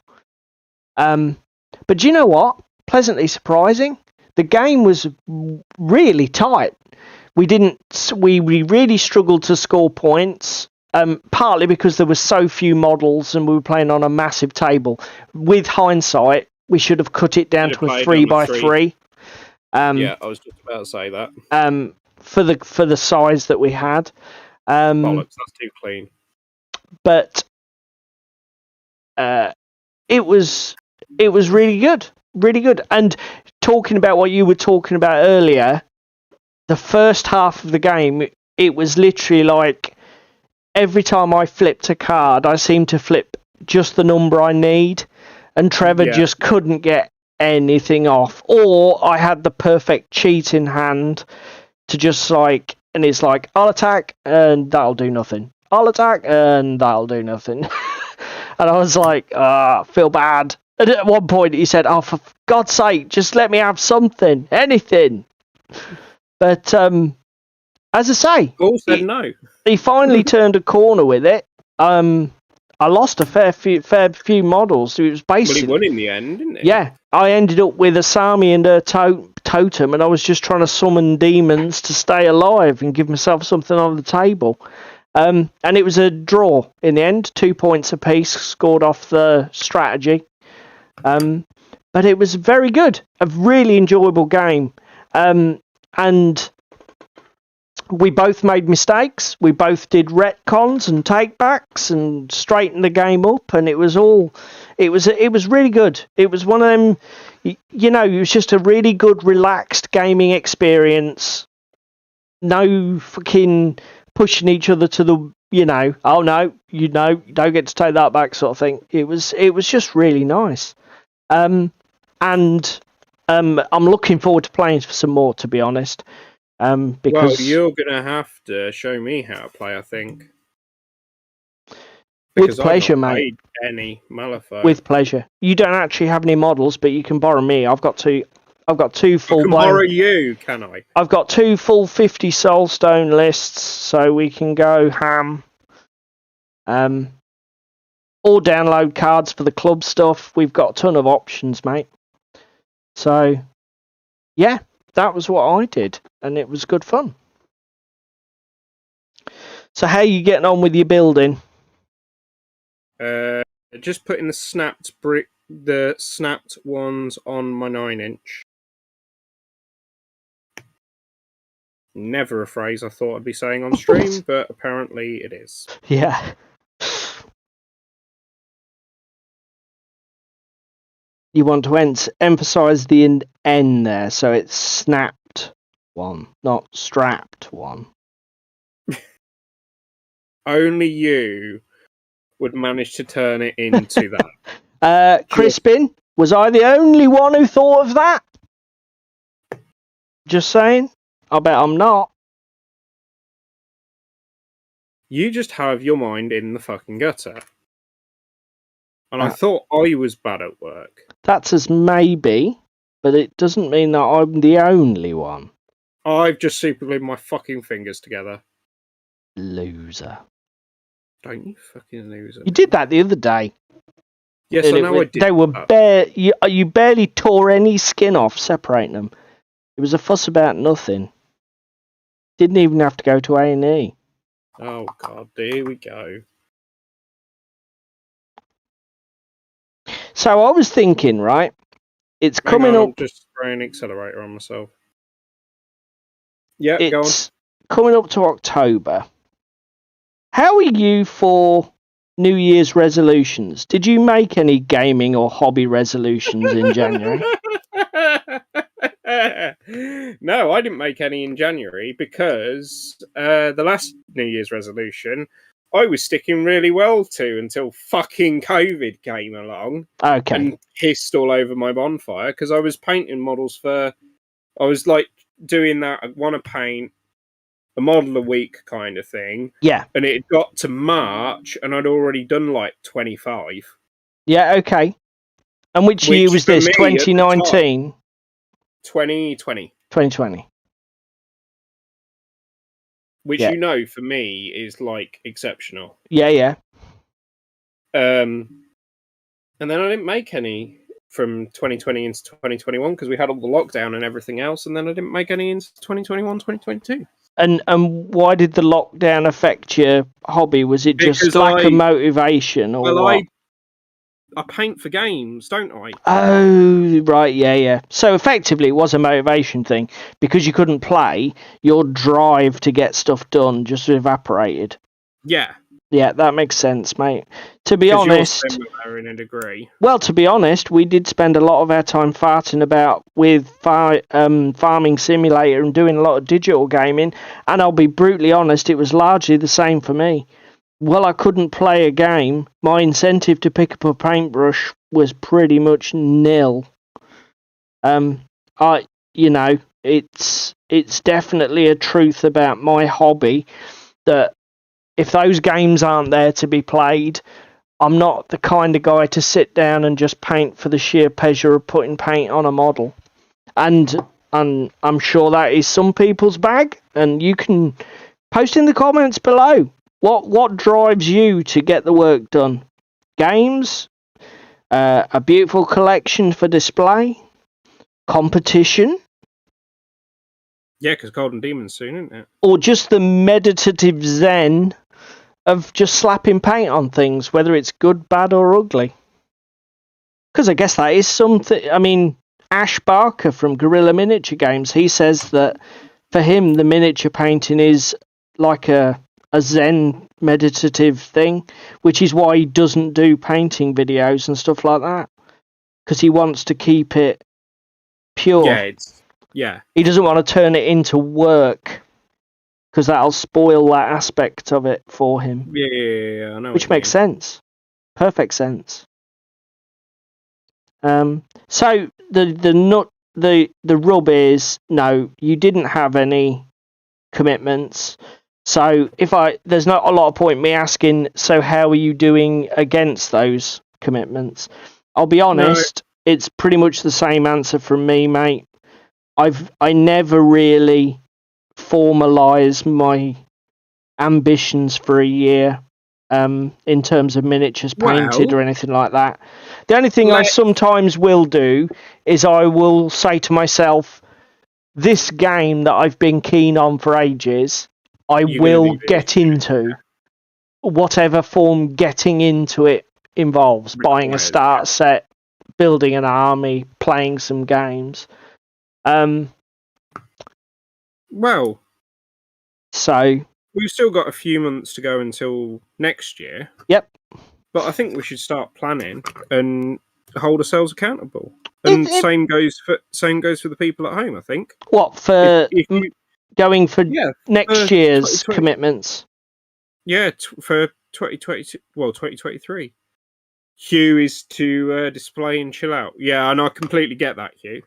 But do you know what? Pleasantly surprising. The game was really tight. We really struggled to score points. Partly because there were so few models and we were playing on a massive table. With hindsight, we should have cut it down to a 3x3. Yeah, I was just about to say that. For the size that we had. Bollocks, that's too clean. But it was really good, really good. And talking about what you were talking about earlier, the first half of the game, it was literally like every time I flipped a card, I seemed to flip just the number I need, and Trevor just couldn't get anything off. Or I had the perfect cheat in hand to just like, and it's like, I'll attack and that'll do nothing. I'll attack and that'll do nothing. And I was like, feel bad. And at one point he said, oh, for God's sake, just let me have something, anything. But as I say, Paul said no. He finally turned a corner with it. I lost a fair few models. It was basically, well, he won in the end, didn't he? Yeah, I ended up with a Sami and a totem, and I was just trying to summon demons to stay alive and give myself something on the table. And it was a draw in the end, 2 points apiece, scored off the strategy. But it was very good, a really enjoyable game. And we both made mistakes. We both did retcons and takebacks and straightened the game up, and it was really good. It was one of them, it was just a really good, relaxed gaming experience. No fucking pushing each other to the, oh no, you don't get to take that back sort of thing. It was just really nice. And I'm looking forward to playing for some more, to be honest. Because you're gonna have to show me how to play, I think. With pleasure, mate. Any Malifaux. With pleasure. You don't actually have any models, but you can borrow me. I've got two full. I can borrow you, can I? I've got 2 full 50 Soulstone lists, so we can go ham. Or download cards for the club stuff. We've got a ton of options, mate. So, yeah, that was what I did, and it was good fun. So, how are you getting on with your building? Just putting the snapped ones on my 9-inch. Never a phrase I thought I'd be saying on stream, but apparently it is. Yeah. You want to emphasize the N there, so it's snapped one, not strapped one. Only you would manage to turn it into that. Crispin, was I the only one who thought of that? Just saying. I bet I'm not. You just have your mind in the fucking gutter. And I thought I was bad at work. That's as maybe, but it doesn't mean that I'm the only one. I've just super glued my fucking fingers together. Loser. Don't you fucking loser. You did that the other day. Yes, I know I did. They were you barely tore any skin off separating them. It was a fuss about nothing. Didn't even have to go to A&E. Oh God, there we go. So I was thinking, right? It's coming up. I'm just spraying accelerator on myself. Yeah, go on. It's coming up to October. How are you for New Year's resolutions? Did you make any gaming or hobby resolutions in January? No, I didn't make any in January because the last New Year's resolution I was sticking really well to until fucking COVID came along. Okay. And pissed all over my bonfire because I was painting models I was like doing that. I want to paint a model a week kind of thing. Yeah. And it got to March and I'd already done like 25. Yeah, okay. And which year was this? 2019? 2020. 2020. Which, for me, is, like, exceptional. Yeah. And then I didn't make any from 2020 into 2021 because we had all the lockdown and everything else, and then I didn't make any into 2021, 2022. And why did the lockdown affect your hobby? Was it just lack of motivation? Or what? I paint for games, don't I? Oh, right, yeah. So effectively it was a motivation thing. Because you couldn't play, your drive to get stuff done just evaporated. Yeah. Yeah, that makes sense, mate. To be honest, you're similar in a degree. Well, to be honest, we did spend a lot of our time farting about with Farming Simulator and doing a lot of digital gaming. And I'll be brutally honest, it was largely the same for me. Well, I couldn't play a game. My incentive to pick up a paintbrush was pretty much nil. It's definitely a truth about my hobby that if those games aren't there to be played, I'm not the kind of guy to sit down and just paint for the sheer pleasure of putting paint on a model. And I'm sure that is some people's bag, and you can post in the comments below what drives you to get the work done. Games, a beautiful collection for display, competition. Yeah, because Golden Demon's soon, isn't it? Or just the meditative zen of just slapping paint on things, whether it's good, bad, or ugly. Because I guess that is something. I mean, Ash Barker from Guerrilla Miniature Games, he says that for him, the miniature painting is like a zen meditative thing, which is why he doesn't do painting videos and stuff like that. Because he wants to keep it pure. Yeah. He doesn't want to turn it into work, because that'll spoil that aspect of it for him. Yeah, I know. Which makes sense. Perfect sense. So the rub is, no, you didn't have any commitments. So there's not a lot of point me asking, so how are you doing against those commitments? I'll be honest, It's pretty much the same answer from me, mate. I never really formalised my ambitions for a year in terms of miniatures painted or anything like that. The only thing I sometimes will do is I will say to myself, this game that I've been keen on for ages, I will get into, whatever form getting into it involves. Buying a start set, building an army, playing some games. So we've still got a few months to go until next year. Yep. But I think we should start planning and hold ourselves accountable. And same goes for the people at home, I think. What, for going for next year's commitments? Yeah, for 2022, 2023. Hugh is to display and chill out. Yeah, and I completely get that, Hugh.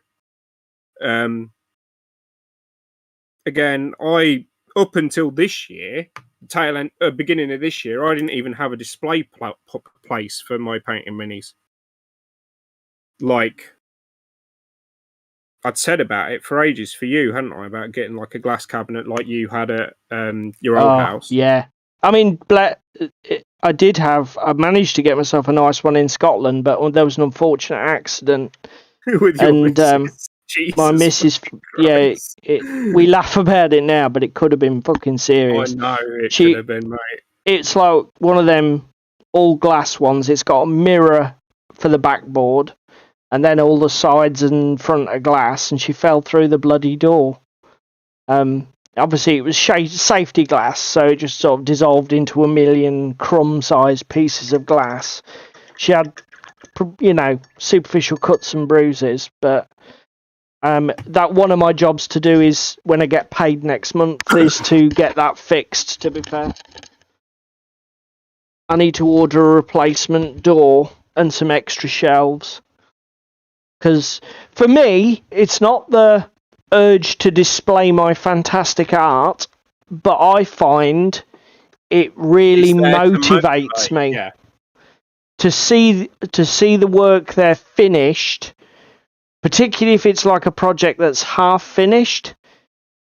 Again, up until this year, beginning of this year, I didn't even have a display place for my painting minis. Like, I'd said about it for ages for you, hadn't I? About getting like a glass cabinet like you had at your old house. Yeah. I mean, I managed to get myself a nice one in Scotland, but there was an unfortunate accident. With your missus. My missus, we laugh about it now, but it could have been fucking serious. I know, it could have been, mate. It's like one of them all glass ones. It's got a mirror for the backboard, and then all the sides and front are glass, and she fell through the bloody door. Obviously, it was safety glass, so it just sort of dissolved into a million crumb-sized pieces of glass. She had, superficial cuts and bruises, but that one of my jobs to do is, when I get paid next month, is to get that fixed, to be fair. I need to order a replacement door and some extra shelves. Because for me, it's not the urge to display my fantastic art, but I find it really motivates me to see the work there finished, particularly if it's like a project that's half finished.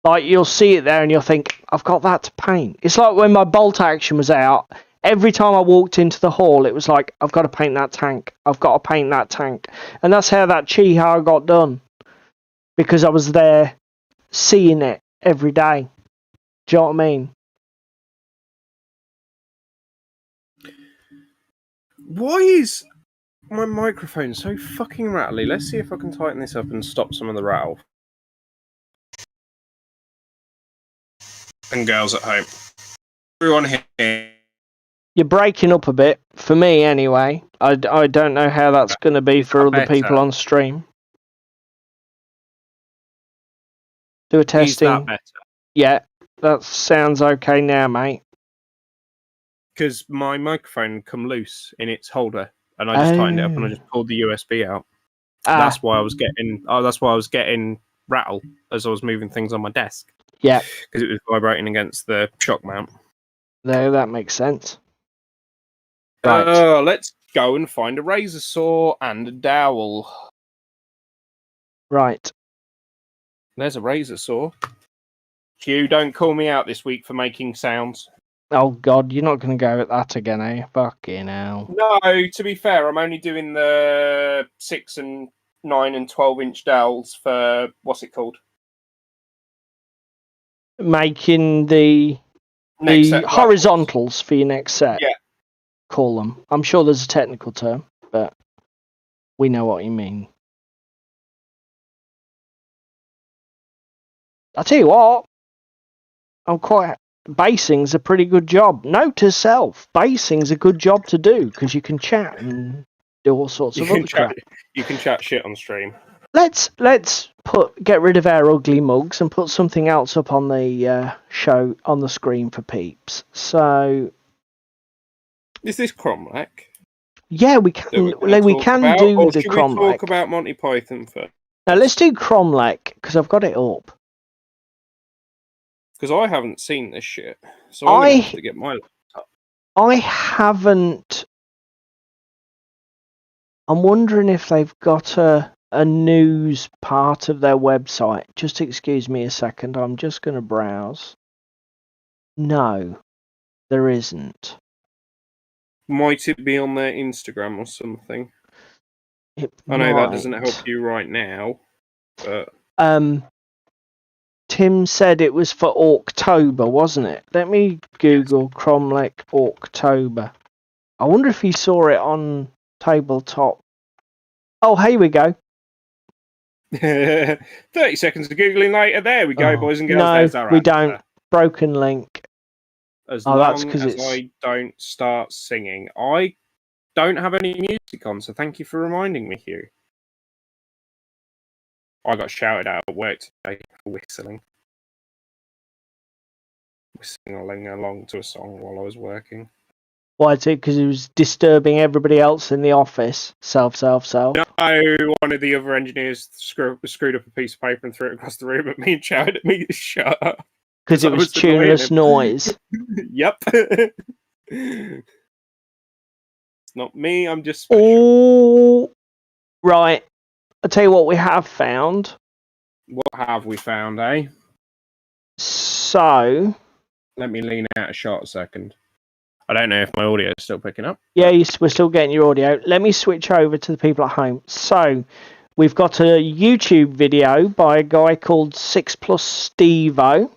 Like, you'll see it there and you'll think, I've got that to paint. It's like when my bolt action was out. Every time I walked into the hall, it was like, I've got to paint that tank. I've got to paint that tank. And that's how that Chiha got done. Because I was there seeing it every day. Do you know what I mean? Why is my microphone so fucking rattly? Let's see if I can tighten this up and stop some of the rattle. And girls at home. Everyone here You're breaking up a bit, for me anyway. I don't know how that's going to be for other people on stream. Do a testing. Is that better? Yeah, that sounds okay now, mate. Because my microphone come loose in its holder, and I just tightened it up and I just pulled the USB out. That's why I was getting. That's why I was getting rattle as I was moving things on my desk. Yeah, because it was vibrating against the shock mount. No, that makes sense. Right. Let's go and find a razor saw and a dowel. Right. There's a razor saw. Hugh, don't call me out this week for making sounds. Oh, God, you're not going to go at that again, eh? Fucking hell. No, to be fair, I'm only doing the 6 and 9 and 12-inch dowels for, what's it called? Making the horizontals for your next set. Yeah. Call them. I'm sure there's a technical term, but we know what you mean. I'll tell you what, basing's a pretty good job. Note to self, basing's a good job to do because you can chat and do all sorts of other crap. You can chat shit on stream. Let's get rid of our ugly mugs and put something else up on the show on the screen for peeps. So, is this Kromlech? Yeah, we can. Do the Kromlech. Should we talk about Monty Python first? Now let's do Kromlech because I've got it up. Because I haven't seen this shit, so I have to get my laptop. I haven't. I'm wondering if they've got a news part of their website. Just excuse me a second. I'm just going to browse. No, there isn't. Might it be on their Instagram or something? I know that doesn't help you right now, but Tim said it was for October, wasn't it? Let me Google Kromlech October. I wonder if he saw it on tabletop. Oh, here we go. 30 seconds of Googling later. There we go, boys and girls. No, there's our we answer. don't. Broken link. As long as I don't start singing. I don't have any music on, so thank you for reminding me, Hugh. I got shouted out at work today for whistling. Whistling along to a song while I was working. Why is it? Because it was disturbing everybody else in the office. Self. No, one of the other engineers screwed up a piece of paper and threw it across the room at me and shouted at me to shut up. Because it was tuneless noise. Yep. It's not me, I'm just special. Oh, right. I'll tell you what we have found. What have we found, eh? So... Let me lean out a shot a second. I don't know if my audio is still picking up. Yeah, we're still getting your audio. Let me switch over to the people at home. So, we've got a YouTube video by a guy called 6+Stevo,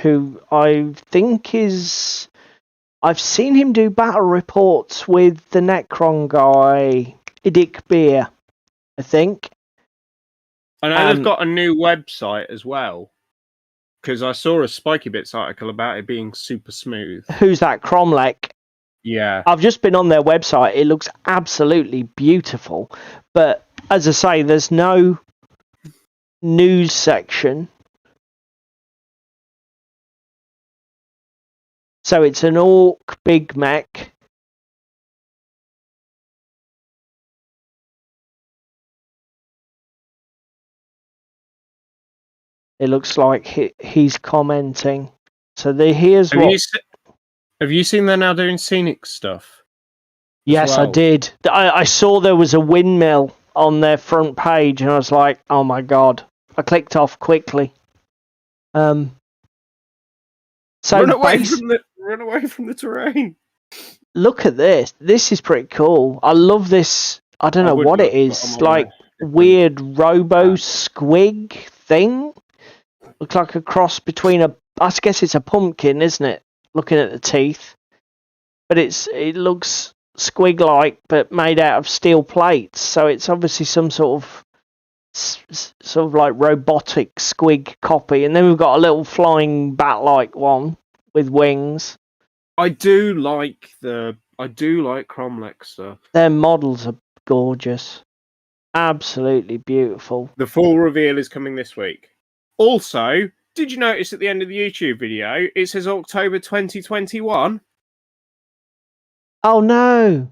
who I think is... I've seen him do battle reports with the Necron guy, Idic Beer, I think. I know they've got a new website as well, because I saw a Spiky Bits article about it being super smooth. Who's that? Kromlech? Yeah. I've just been on their website. It looks absolutely beautiful. But as I say, there's no news section. So it's an Orc Big Mech. It looks like he's commenting. So here's what... Have you seen they're now doing scenic stuff? Yes, well? I did. I saw there was a windmill on their front page, and I was like, oh my god. I clicked off quickly. So run away from the terrain. Look at this. This is pretty cool. I love this. I don't know what it is. Like weird robo squig thing. Looks like a cross between I guess it's a pumpkin, isn't it? Looking at the teeth. But it looks squig-like, but made out of steel plates. So it's obviously some sort of like robotic squig copy. And then we've got a little flying bat-like one with wings. I do like the I do like Kromlech stuff. Their models are gorgeous. Absolutely beautiful. The full reveal is coming this week. Also, did you notice at the end of the YouTube video, it says October 2021? Oh no!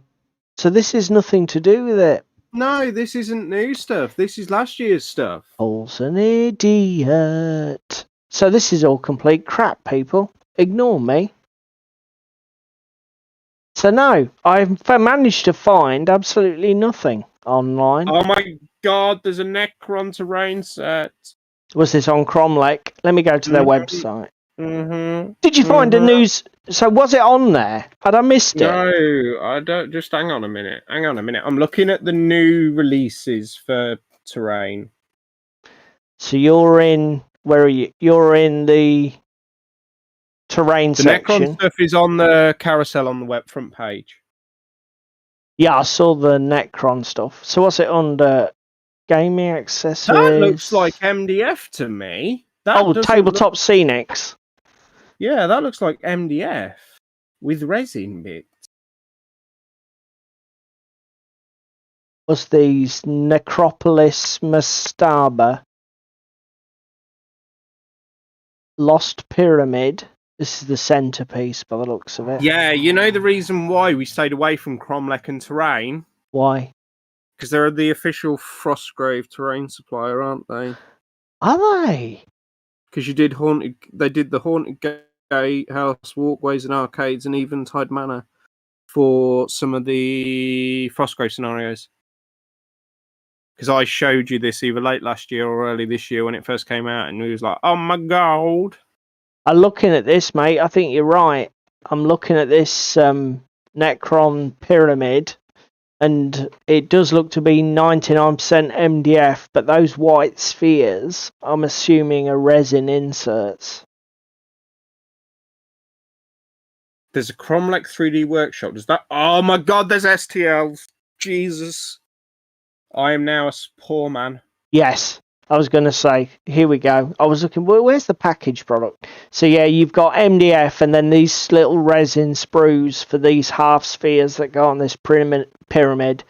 So this is nothing to do with it. No, this isn't new stuff. This is last year's stuff. Paul's an idiot. So this is all complete crap, people. Ignore me. So no, I've managed to find absolutely nothing online. Oh my god, there's a Necron terrain set. Was this on Kromlech? Let me go to their website. Mm-hmm. Did you find a news? So was it on there? Had I missed it? No, I don't. Just hang on a minute. Hang on a minute. I'm looking at the new releases for terrain. So you're in. Where are you? You're in the terrain section. Necron stuff is on the carousel on the web front page. Yeah, I saw the Necron stuff. So what's it under? Gaming accessories. That looks like MDF to me. Tabletop Scenics. Yeah, that looks like MDF with resin bits. What's these? Necropolis Mastaba. Lost Pyramid. This is the centerpiece by the looks of it. Yeah, you know the reason why we stayed away from Kromlech and terrain? Why? Because they're the official Frostgrave terrain supplier, aren't they? Are they? Because they did the Haunted Gatehouse, Walkways and Arcades, and Eventide Manor for some of the Frostgrave scenarios. Because I showed you this either late last year or early this year when it first came out, and we was like, oh my god. I'm looking at this, mate. I think you're right. I'm looking at this Necron Pyramid, and it does look to be 99% MDF, but those white spheres, I'm assuming, are resin inserts. There's a Kromlech 3D workshop. Does that? Oh my god, there's STLs. Jesus. I am now a poor man. Yes, I was going to say, here we go. I was looking, where's the package product? So yeah, you've got MDF and then these little resin sprues for these half spheres that go on this pyramid.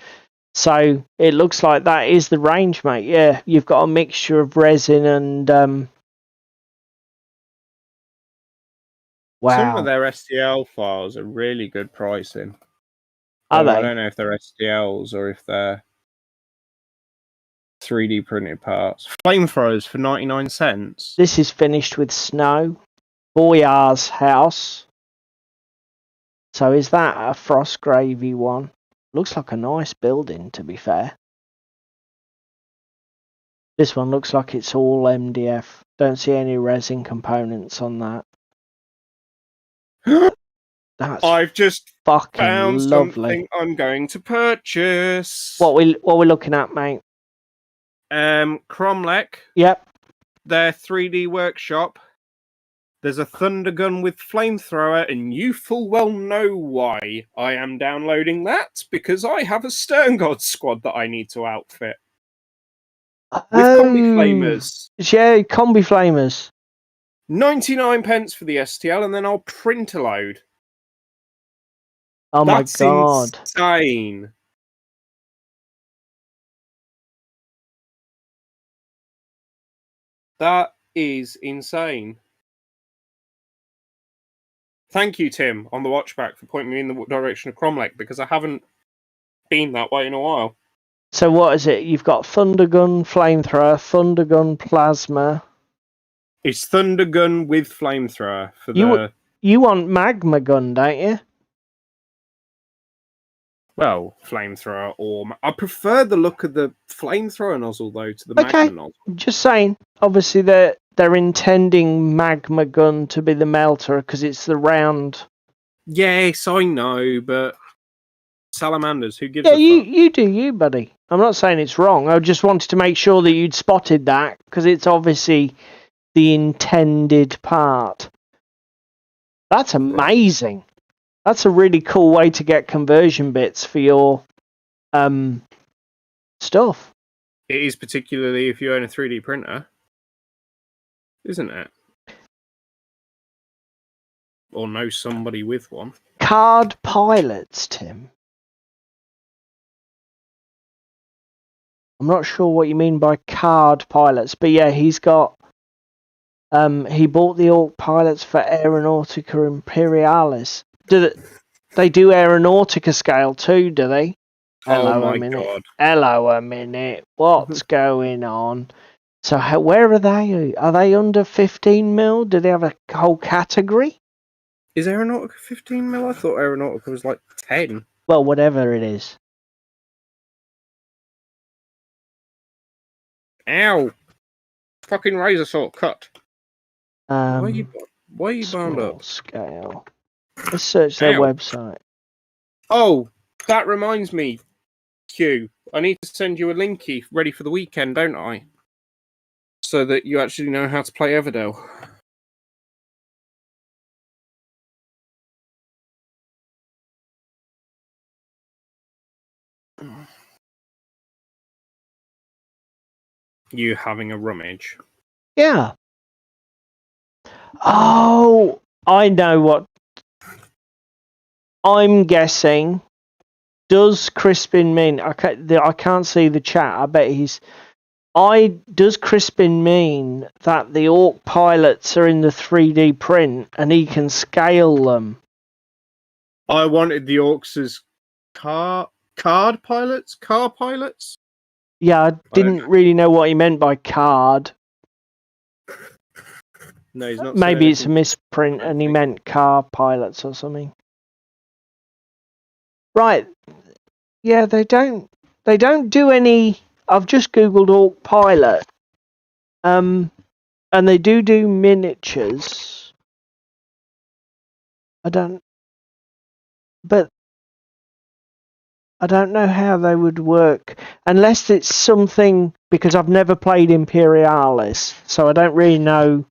So it looks like that is the range, mate. Yeah, you've got a mixture of resin and... Wow. Some of their STL files are really good pricing. Are they? I don't know if they're STLs or if they're 3D printed parts. Flamethrowers for 99 cents. This is finished with snow. Boyar's house. So is that a Frostgravey one? Looks like a nice building, to be fair. This one looks like it's all MDF. Don't see any resin components on that. That's I've just fucking found lovely. Something I'm going to purchase. What we looking at, mate? Kromlech. Yep. Their 3D workshop. There's a thunder gun with flamethrower, and you full well know why I am downloading that, because I have a Stern God squad that I need to outfit. With combi flamers. Yeah, combi flamers. 99 pence for the STL, and then I'll print a load. Oh That's my god. Insane. That is insane. Thank you, Tim, on the watchback for pointing me in the direction of Kromlech, because I haven't been that way in a while. So what is it? You've got thunder gun, flamethrower, thunder gun, plasma. It's thunder gun with flamethrower for the... You want magma gun, don't you? Well, flamethrower or... I prefer the look of the flamethrower nozzle, though, to the magma nozzle. Just saying. Obviously, they're intending magma gun to be the melter because it's the round. Yes, I know, but salamanders, who gives a fuck? You do you, buddy. I'm not saying it's wrong. I just wanted to make sure that you'd spotted that because it's obviously the intended part. That's amazing. That's a really cool way to get conversion bits for your stuff. It is, particularly if you own a 3D printer, isn't it? Or know somebody with one. card pilots, Tim. I'm not sure what you mean by card pilots, but yeah, he's got. He bought the Orc pilots for Aeronautica Imperialis. They do Aeronautica scale too, do they? Oh my god! Hello a minute. What's going on? So where are they? Are they under 15 mil? Do they have a whole category? Is Aeronautica 15 mil? I thought Aeronautica was like 10. Well, whatever it is. Ow! Fucking razor saw cut. Why are you bound up? Scale. Let's search their website. Oh, that reminds me, Q. I need to send you a linky ready for the weekend, don't I? So that you actually know how to play Everdell. You having a rummage? Yeah. Oh, I know what. I'm guessing. Does Crispin mean? I can't see the chat. I bet he's. Does Crispin mean that the Orc pilots are in the 3D print and he can scale them? I wanted the Orcs as car pilots. Yeah, I didn't really know what he meant by card. No, he's not. Maybe it's a misprint and he meant car pilots or something. Right. Yeah, they don't do any. I've just googled Orc pilot. And they do miniatures. I don't know how they would work unless it's something, because I've never played Imperialis, so I don't really know.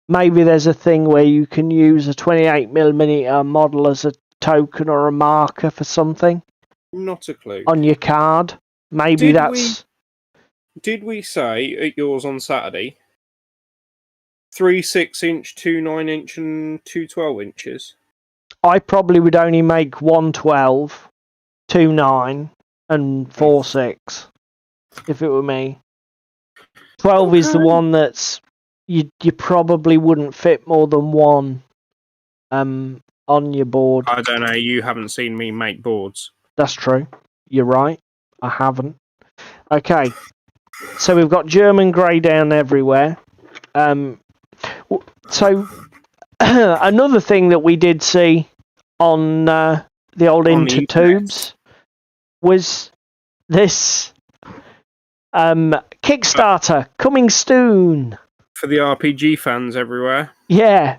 Maybe there's a thing where you can use a 28mm model as a token or a marker for something. Not a clue. On your card. Maybe Did we say at yours on Saturday 3 6-inch, 2 9-inch, and 2 12-inches? I probably would only make 1 12, 2 9, and 4 6 if it were me. 12 is the one that's you probably wouldn't fit more than one on your board. I don't know. You haven't seen me make boards. That's true. You're right. I haven't. Okay. So we've got German grey down everywhere. So another thing that we did see on the old Intertubes was this Kickstarter coming soon. For the RPG fans everywhere. Yeah.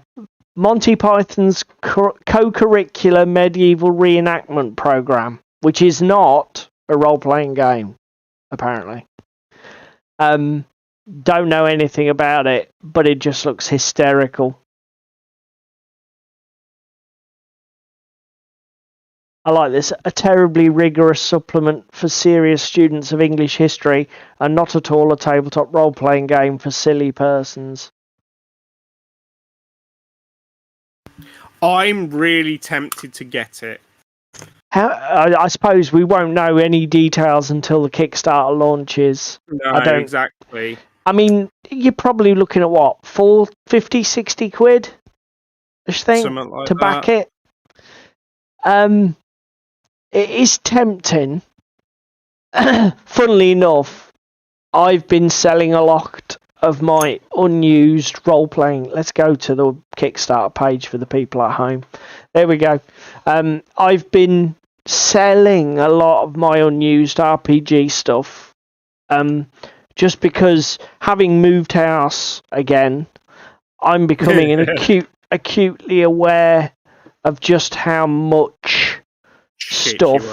Monty Python's co-curricular medieval reenactment program, which is not a role-playing game, apparently. Don't know anything about it, but it just looks hysterical. I like this. A terribly rigorous supplement for serious students of English history and not at all a tabletop role-playing game for silly persons. I'm really tempted to get it. I suppose we won't know any details until the Kickstarter launches. No, exactly. I mean, you're probably looking at what, 50, 60 quid? I think, something like to back it. It is tempting. Funnily enough, I've been selling a lot of my unused role-playing. Let's go to the Kickstarter page for the people at home. There we go. I've been selling a lot of my unused RPG stuff. Just because, having moved house again, I'm becoming acutely aware of just how much stuff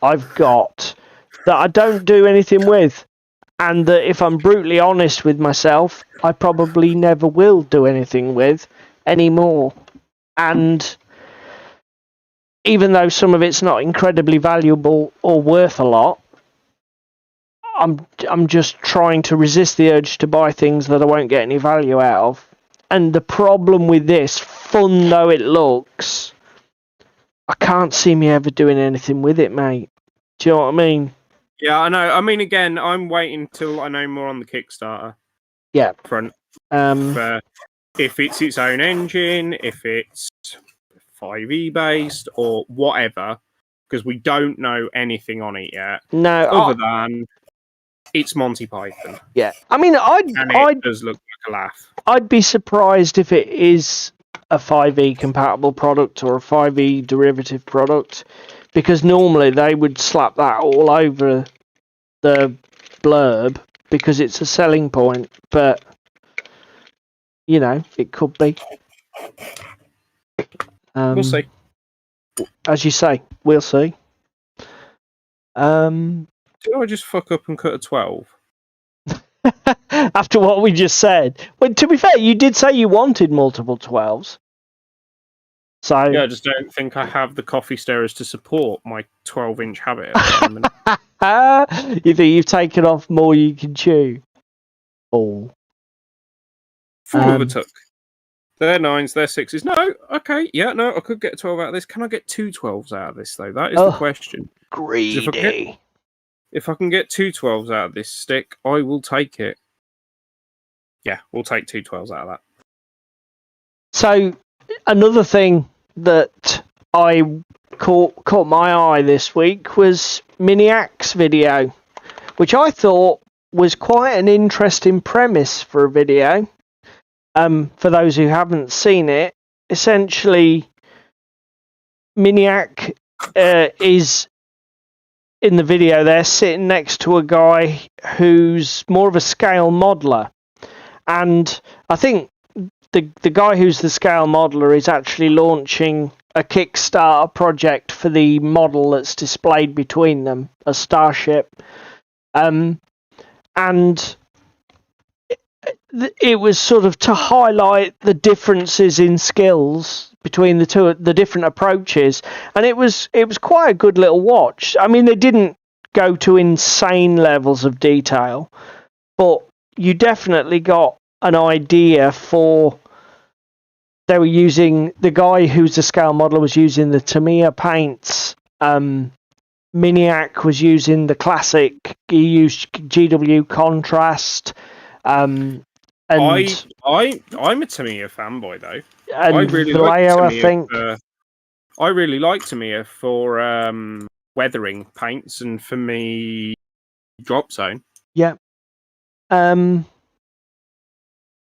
I've got that I don't do anything with. And that if I'm brutally honest with myself, I probably never will do anything with anymore. And even though some of it's not incredibly valuable or worth a lot, I'm just trying to resist the urge to buy things that I won't get any value out of. And the problem with this, fun though it looks, I can't see me ever doing anything with it, mate. Do you know what I mean? Yeah, I know. I mean, again, I'm waiting till I know more on the Kickstarter. Yeah. Front. If it's its own engine, if it's 5e based, or whatever, because we don't know anything on it yet. No, other than it's Monty Python. Yeah, I mean, it does look like a laugh. I'd be surprised if it is a 5e compatible product or a 5e derivative product, because normally they would slap that all over the blurb because it's a selling point. But you know, it could be. We'll see. As you say, we'll see. Did I just fuck up and cut a 12? After what we just said. Well, to be fair, you did say you wanted multiple 12s. So yeah, I just don't think I have the coffee stirrers to support my 12-inch habit at the moment. You think you've taken off more you can chew? Oh. Full of a tuck. They're 9s, they're 6s. No, okay, yeah, no, I could get a 12 out of this. Can I get 2 12s out of this, though? That is the question. Greedy. If I can get 2 12s out of this stick, I will take it. Yeah, we'll take 2 12s out of that. So, another thing that I caught my eye this week was Miniac's video, which I thought was quite an interesting premise for a video. For those who haven't seen it, essentially, Miniac is in the video there sitting next to a guy who's more of a scale modeler. And I think the guy who's the scale modeler is actually launching a Kickstarter project for the model that's displayed between them, a starship. And it was sort of to highlight the differences in skills between the different approaches, and it was quite a good little watch. I mean, they didn't go to insane levels of detail, but you definitely got an idea for. They were using, the guy who's the scale modeler was using the Tamiya paints. Miniac was using the classic. He used GW contrast. And I'm a Tamiya fanboy though. And I really Vallejo, like Tamiya. I think I really like Tamiya for weathering paints and for me drop zone. Yeah. And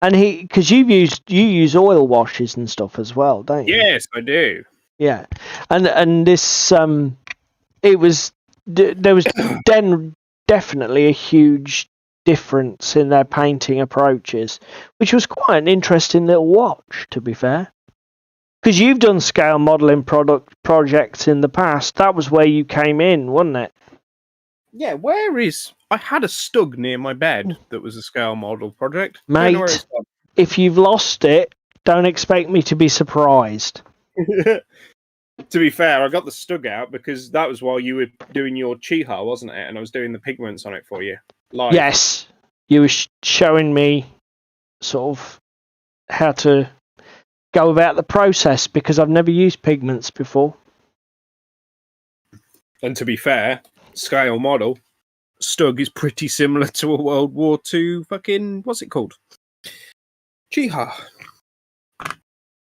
because you use oil washes and stuff as well, don't you? Yes, I do. Yeah, and this there was definitely a huge difference in their painting approaches, which was quite an interesting little watch, to be fair. Because you've done scale modelling projects in the past. That was where you came in, wasn't it? Yeah, I had a stug near my bed that was a scale model project. Mate, if you've lost it, don't expect me to be surprised. To be fair, I got the stug out because that was while you were doing your Chiha, wasn't it? And I was doing the pigments on it for you. Live. Yes, you were showing me sort of how to go about the process because I've never used pigments before. And to be fair, scale model stug is pretty similar to a World War II fucking, what's it called? Chiha.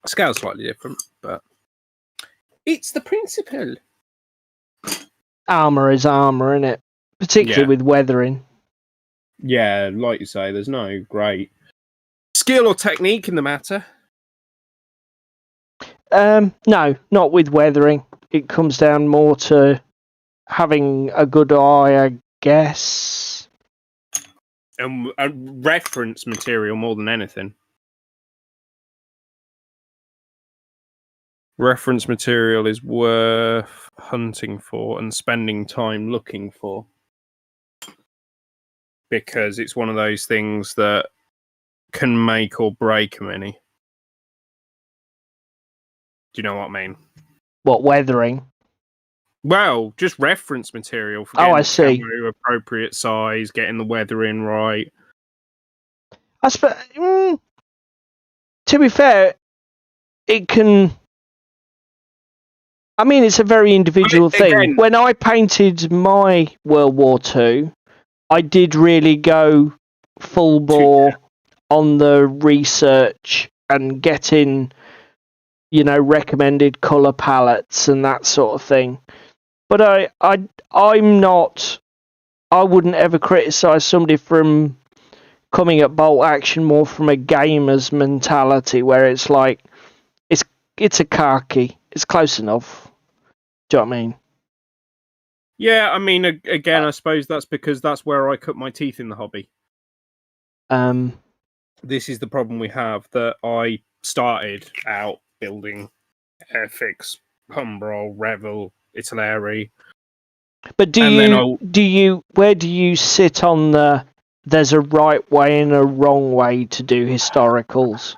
Scale's slightly different, but it's the principle. Armour is armour, isn't it? Particularly with weathering. Yeah, like you say, there's no great skill or technique in the matter. No, not with weathering. It comes down more to having a good eye, I guess. And a reference material more than anything. Reference material is worth hunting for and spending time looking for. Because it's one of those things that can make or break a mini. Do you know what I mean? What, weathering? Well, just reference material for getting the camo appropriate size, getting the weathering right. To be fair, it can. I mean, it's a very individual thing. Again, when I painted my World War II, I did really go full bore on the research and getting, recommended colour palettes and that sort of thing. But I'm not. I wouldn't ever criticise somebody from coming at bolt action more from a gamer's mentality, where it's like it's a khaki. It's close enough. Do you know what I mean? Yeah, I mean, again, I suppose that's because that's where I cut my teeth in the hobby. This is the problem we have, that I started out building Airfix, Humbrol, Revel, Italeri. But where do you sit on there's a right way and a wrong way to do historicals?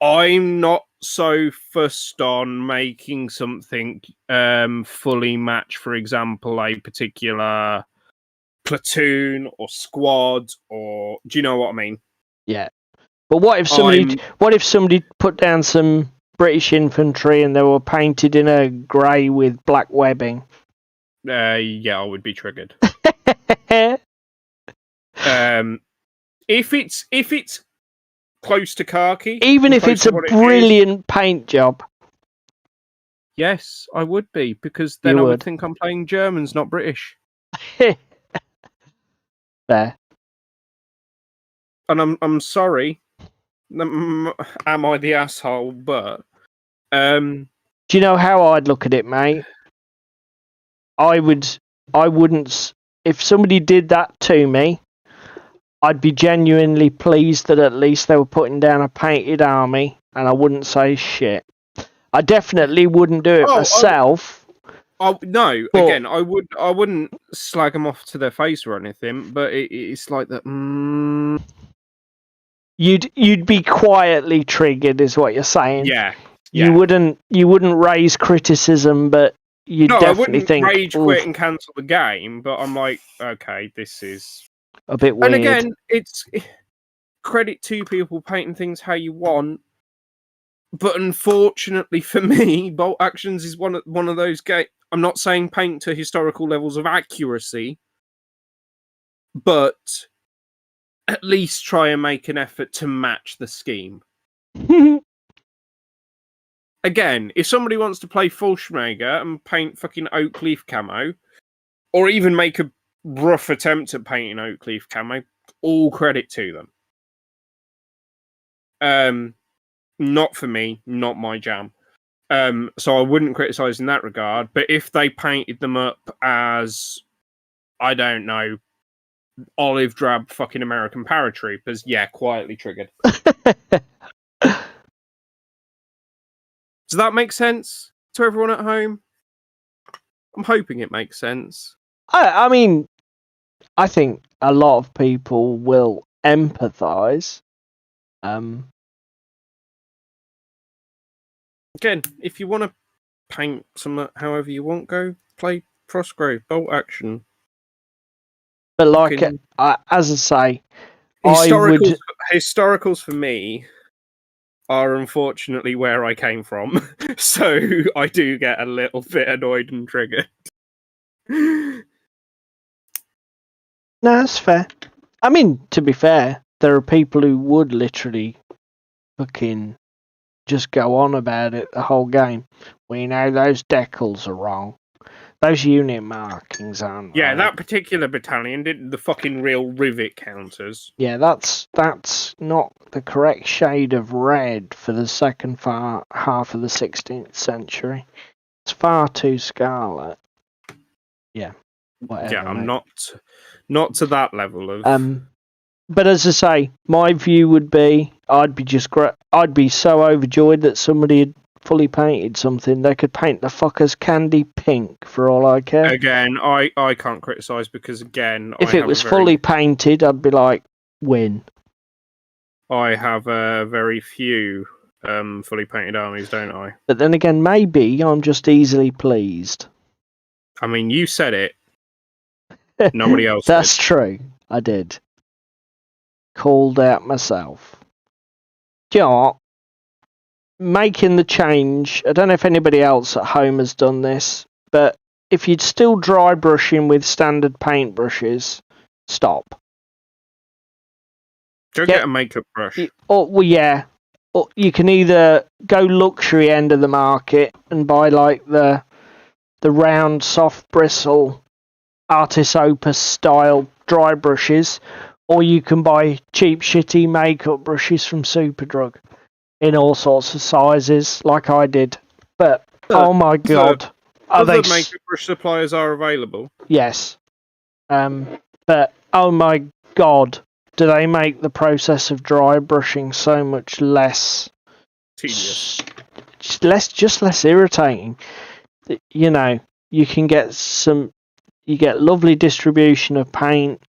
I'm not so fussed on making something fully match, for example, a particular platoon or squad, or do you know what I mean? Yeah. But what if somebody put down some British infantry and they were painted in a grey with black webbing? Yeah, I would be triggered. If it's close to khaki, even if it's a brilliant paint job, yes, I would be, because then I would think I'm playing Germans, not British. There. And I'm sorry, am I the asshole? But do you know how I'd look at it, mate? I wouldn't. If somebody did that to me, I'd be genuinely pleased that at least they were putting down a painted army, and I wouldn't say shit. I definitely wouldn't do it myself. No, but again, I wouldn't slag them off to their face or anything. But it's like that. You'd be quietly triggered, is what you're saying. Yeah. You wouldn't raise criticism, but you'd definitely think, rage quit and cancel the game. But I'm like, okay, this is a bit weird. And again, it's credit to people painting things how you want. But unfortunately for me, Bolt Actions is one of those games. I'm not saying paint to historical levels of accuracy, but at least try and make an effort to match the scheme. Again, if somebody wants to play full Schmega and paint fucking oak leaf camo, or even make a rough attempt at painting oak leaf camo, all credit to them. Not for me, not my jam. So I wouldn't criticize in that regard. But if they painted them up as, I don't know, olive drab fucking American paratroopers, yeah, quietly triggered. Does that make sense to everyone at home? I'm hoping it makes sense. I mean, I think a lot of people will empathise. Again, if you want to paint some however you want, go play Frostgrave, Bolt Action. But like, as I say, historicals for me are unfortunately where I came from, so I do get a little bit annoyed and triggered. No, that's fair. I mean, to be fair, there are people who would literally fucking just go on about it the whole game. We know those decals are wrong. Those unit markings aren't right. That particular battalion did the fucking real rivet counters. Yeah, that's not the correct shade of red for the second half of the 16th century. It's far too scarlet. Yeah, whatever. Yeah, I'm not to that level of. But as I say, my view would be I'd be so overjoyed that somebody had fully painted something. They could paint the fuckers candy pink for all I care. Again, I can't criticise because again, if it was fully painted, I'd be like, win. I have very few fully painted armies, don't I? But then again, maybe I'm just easily pleased. I mean, you said it. Nobody else That's did. True. I did. Called out myself. Do you know what? making the change. I don't know if anybody else at home has done this, but if you'd still dry brushing with standard paint brushes, stop. Go get a makeup brush. Or you can either go luxury end of the market and buy like the round, soft bristle, Artis Opus style dry brushes, or you can buy cheap, shitty makeup brushes from Superdrug in all sorts of sizes, like I did. But oh my god, other makeup brush suppliers are available. Yes, but oh my god, do they make the process of dry brushing so much less tedious, less irritating. You know, you can get lovely distribution of paint.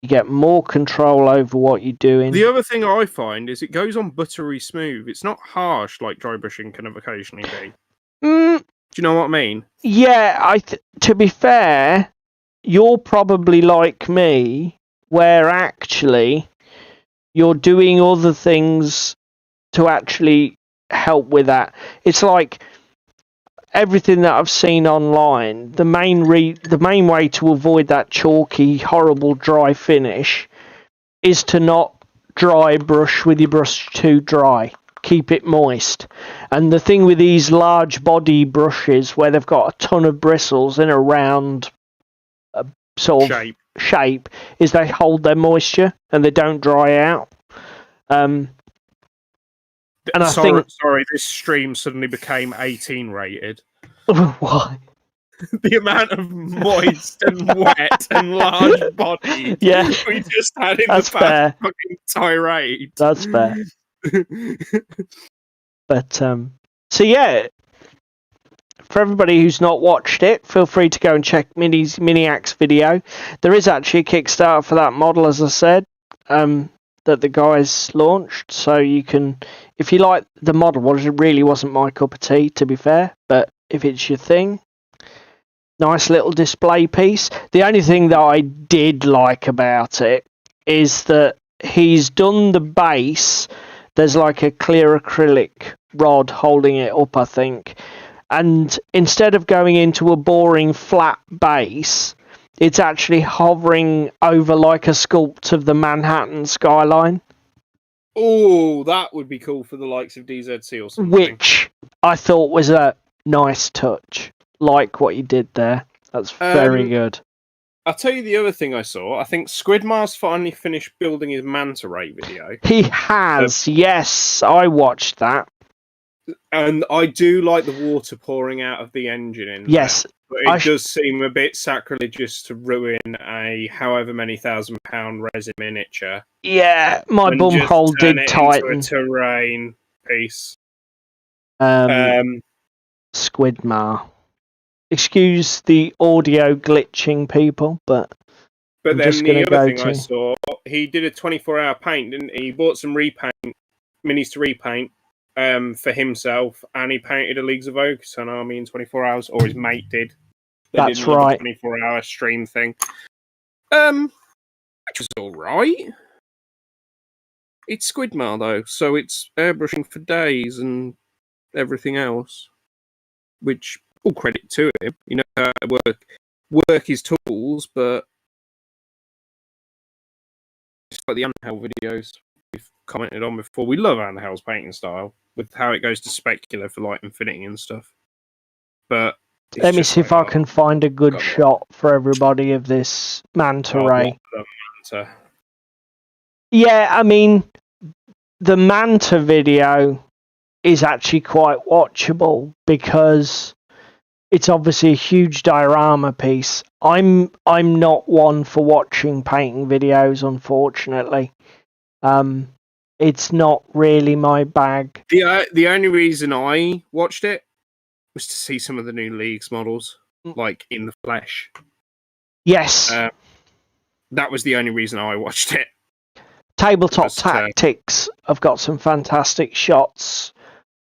You get more control over what you're doing. The other thing I find is it goes on buttery smooth. It's not harsh like dry brushing can occasionally be. Do you know what I mean? Yeah, to be fair, you're probably like me, where actually you're doing other things to actually help with that. It's like everything that I've seen online, the main way to avoid that chalky, horrible dry finish is to not dry brush with your brush too dry. Keep it moist. And the thing with these large body brushes where they've got a ton of bristles in a round sort of shape is they hold their moisture and they don't dry out. And sorry, this stream suddenly became 18 rated. Why? The amount of moist and wet and large body we just had in the past fucking tirade. That's fair. But so yeah, for everybody who's not watched it, feel free to go and check Miniac's video. There is actually a Kickstarter for that model, as I said, that the guys launched. So you can, if you like the model, well, it really wasn't my cup of tea, to be fair, but if it's your thing, nice little display piece. The only thing that I did like about it is that he's done the base. There's like a clear acrylic rod holding it up, I think. And instead of going into a boring flat base, it's actually hovering over like a sculpt of the Manhattan skyline. Oh, that would be cool for the likes of DZC or something. Which I thought was a nice touch. Like what you did there. That's very good. I'll tell you the other thing I saw. I think Squidmar's finally finished building his manta ray video. He has, yes. I watched that. And I do like the water pouring out of the engine in yes, there. But it does seem a bit sacrilegious to ruin a however many £1,000 resin miniature. Yeah, my bumhole did tighten. Into a terrain piece. Squidmar. Excuse the audio glitching, people, but then the other thing I saw, he did a 24-hour paint, didn't he? He bought some minis to repaint for himself, and he painted a Leagues of Votann army in 24 hours, or his mate did. That's right. 24-hour stream thing, which was all right. It's Squidmar though, so it's airbrushing for days and everything else, which all credit to him. You know how to work his tools, but it's like the Anhel videos we've commented on before. We love Anhel's painting style with how it goes to specular for light and fitting and stuff. But let me see if I can find a good shot for everybody of this manta ray. Yeah, I mean, the manta video is actually quite watchable because it's obviously a huge diorama piece. I'm not one for watching painting videos, unfortunately. It's not really my bag. The only reason I watched it was to see some of the new Leagues models, like in the flesh. Yes. That was the only reason I watched it. Tabletop Tactics have got some fantastic shots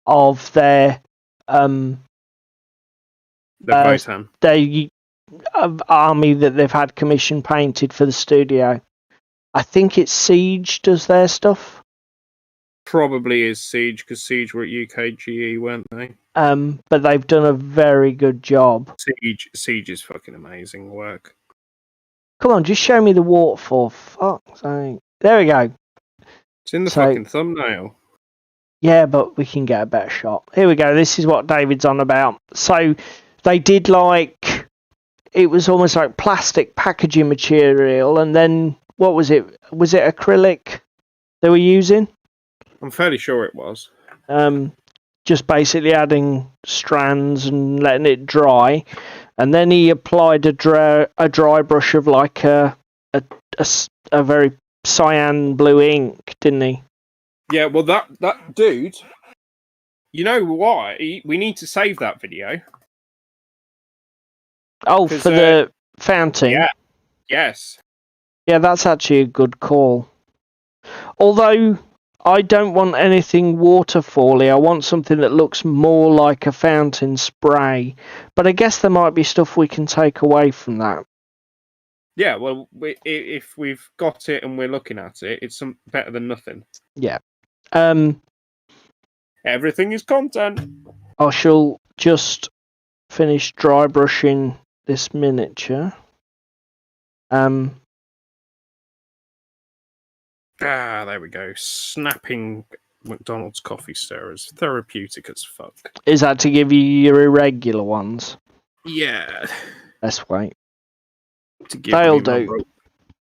of their Votann. Their army that they've had commission painted for the studio. I think it's Siege does their stuff. Probably is Siege, because Siege were at UKGE, weren't they? But they've done a very good job. Siege is fucking amazing work. Come on, just show me the waterfall. Fuck's sake. There we go. It's in the fucking thumbnail. Yeah, but we can get a better shot. Here we go. This is what David's on about. So they did like, it was almost like plastic packaging material, and then what was it? Was it acrylic they were using? I'm fairly sure it was. Just basically adding strands and letting it dry, and then he applied a dry brush of like a very cyan blue ink, didn't he? Yeah, well, that dude, you know why? We need to save that video. Oh, for the fountain? Yeah. Yes. Yeah, that's actually a good call. Although, I don't want anything waterfally. I want something that looks more like a fountain spray. But I guess there might be stuff we can take away from that. Yeah, well, if we've got it and we're looking at it, it's better than nothing. Yeah. Everything is content. I shall just finish dry brushing this miniature. There we go. Snapping McDonald's coffee stirrers. Therapeutic as fuck. Is that to give you your irregular ones? Yeah. Let's wait. That'll do.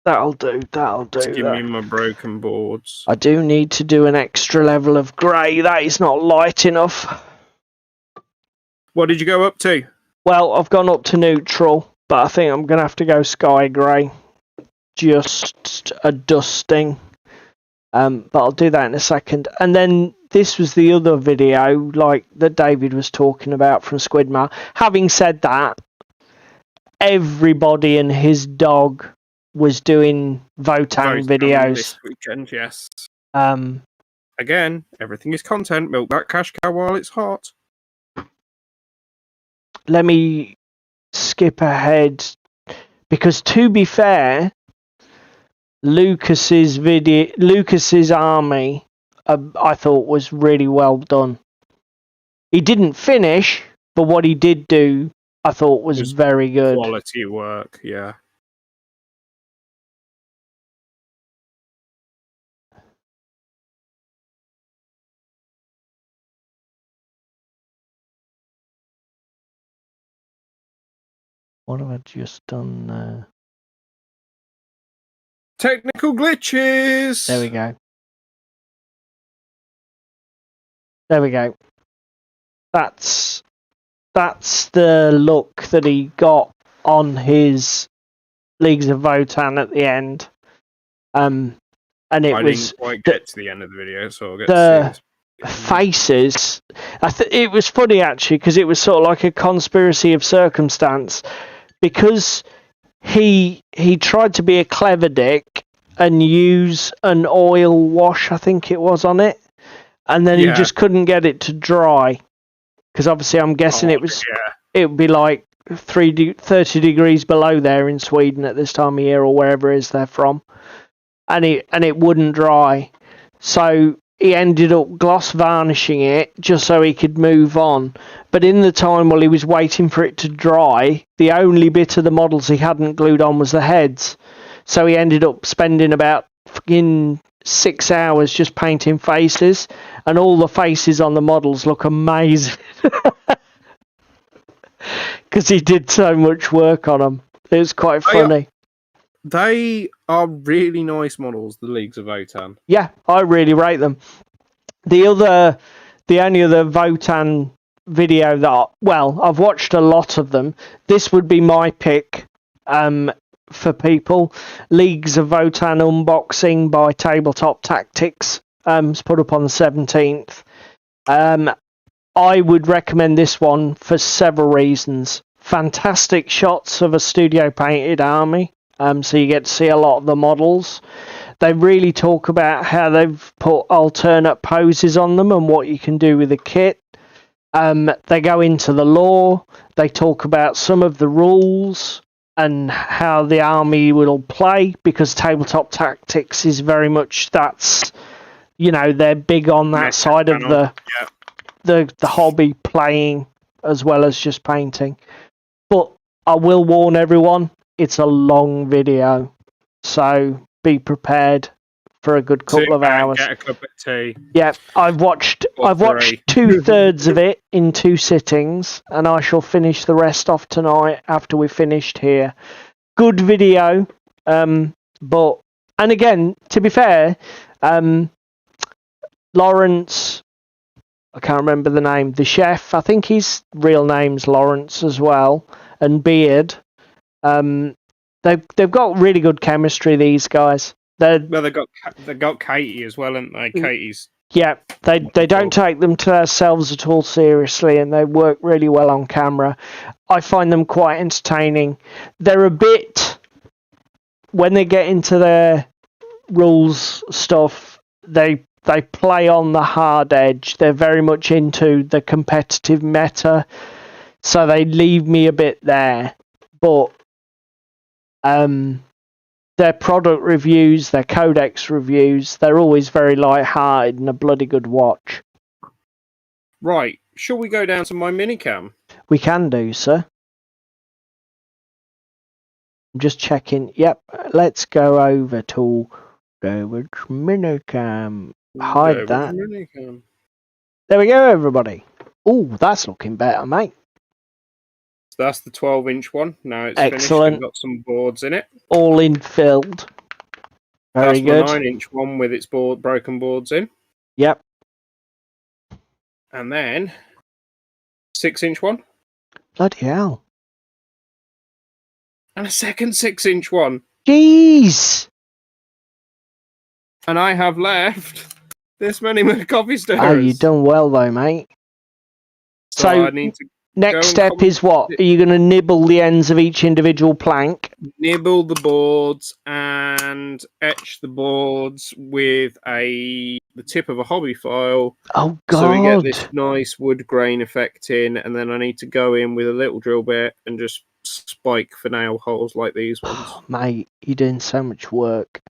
To give me my broken boards. I do need to do an extra level of grey. That is not light enough. What did you go up to? Well, I've gone up to neutral, but I think I'm going to have to go sky grey. Just a dusting. But I'll do that in a second. And then this was the other video, like that David was talking about from Squidmar. Having said that, everybody and his dog was doing Votann videos this weekend. Yes. Again, everything is content. Milk that cash cow while it's hot. Let me skip ahead because, to be fair, Lucas's army, I thought was really well done. He didn't finish, but what he did do, I thought was very good. Quality work, yeah. What have I just done there? Technical glitches! There we go. There we go. That's the look that he got on his Leagues of Votann at the end. And it I was didn't quite get to the end of the video, so I'll get the to see this. faces. It was funny actually because it was sort of like a conspiracy of circumstance, because he tried to be a clever dick and use an oil wash, I think it was, on it, and then he just couldn't get it to dry because obviously I'm guessing it would be like 30 degrees below there in Sweden at this time of year or wherever it is they're from, and it wouldn't dry, so he ended up gloss varnishing it just so he could move on. But in the time while he was waiting for it to dry, the only bit of the models he hadn't glued on was the heads. So he ended up spending about fucking 6 hours just painting faces, and all the faces on the models look amazing. Because he did so much work on them. It was quite funny. They are really nice models, the Leagues of Votann. Yeah, I really rate them. The only other Votann video that, well, I've watched a lot of them. This would be my pick for people. Leagues of Votann unboxing by Tabletop Tactics. It's put up on the 17th. I would recommend this one for several reasons. Fantastic shots of a studio painted army. So you get to see a lot of the models. They really talk about how they've put alternate poses on them and what you can do with the kit. They go into the lore. They talk about some of the rules and how the army will play, because Tabletop Tactics is very much that's you know, they're big on that side of the hobby, playing as well as just painting. But I will warn everyone, it's a long video, so be prepared for a good couple of hours. Get a cup of tea. Yeah, I've watched 2/3 of it in 2 sittings, and I shall finish the rest off tonight after we're finished here. Good video, but, and again, to be fair, Lawrence, I can't remember the name, the chef, I think his real name's Lawrence as well, and Beard, they've got really good chemistry, these guys. They got Katie as well, haven't they? Katie's. Yeah, they don't take themselves at all seriously, and they work really well on camera. I find them quite entertaining. They're a bit, when they get into their rules stuff, they play on the hard edge. They're very much into the competitive meta, so they leave me a bit there. But their product reviews, their codex reviews, they're always very light-hearted and a bloody good watch. Right, shall we go down to my minicam? We can do, sir. I'm just checking. Yep, let's go over to David's minicam. Hide that. Minicam. There we go, everybody. Oh, that's looking better, mate. That's the 12-inch one. Now it's excellent. Finished. Got some boards in it. All infilled. Very good. That's the 9-inch one with its broken boards in. Yep. And then 6-inch one. Bloody hell. And a second 6-inch one. Jeez. And I have left this many coffee stirrers. Oh, you've done well though, mate. So I need to. Next step is what? Are you going to nibble the ends of each individual plank? Nibble the boards and etch the boards with the tip of a hobby file. Oh, God. So we get this nice wood grain effect in, and then I need to go in with a little drill bit and just spike for nail holes like these ones. Oh, mate, you're doing so much work.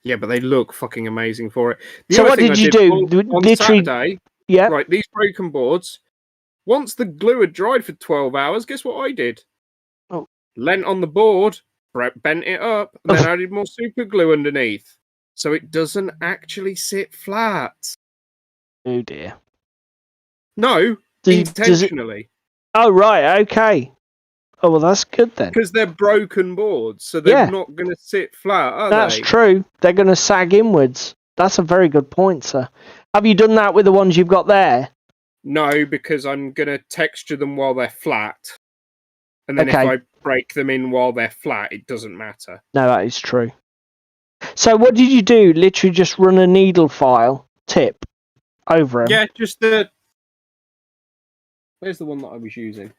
Yeah, but they look fucking amazing for it. So what did you do? On Saturday, yeah. Right, these broken boards. Once the glue had dried for 12 hours, guess what I did? Oh. Leant on the board, bent it up, and then added more super glue underneath. So it doesn't actually sit flat. Oh, dear. No, intentionally. Oh, right, okay. Oh, well, that's good then. Because they're broken boards, so they're not going to sit flat, are That's true. They're going to sag inwards. That's a very good point, sir. Have you done that with the ones you've got there? No, because I'm going to texture them while they're flat. And then if I break them in while they're flat, it doesn't matter. No, that is true. So what did you do? Literally just run a needle file tip over them? Yeah, just the... Where's the one that I was using?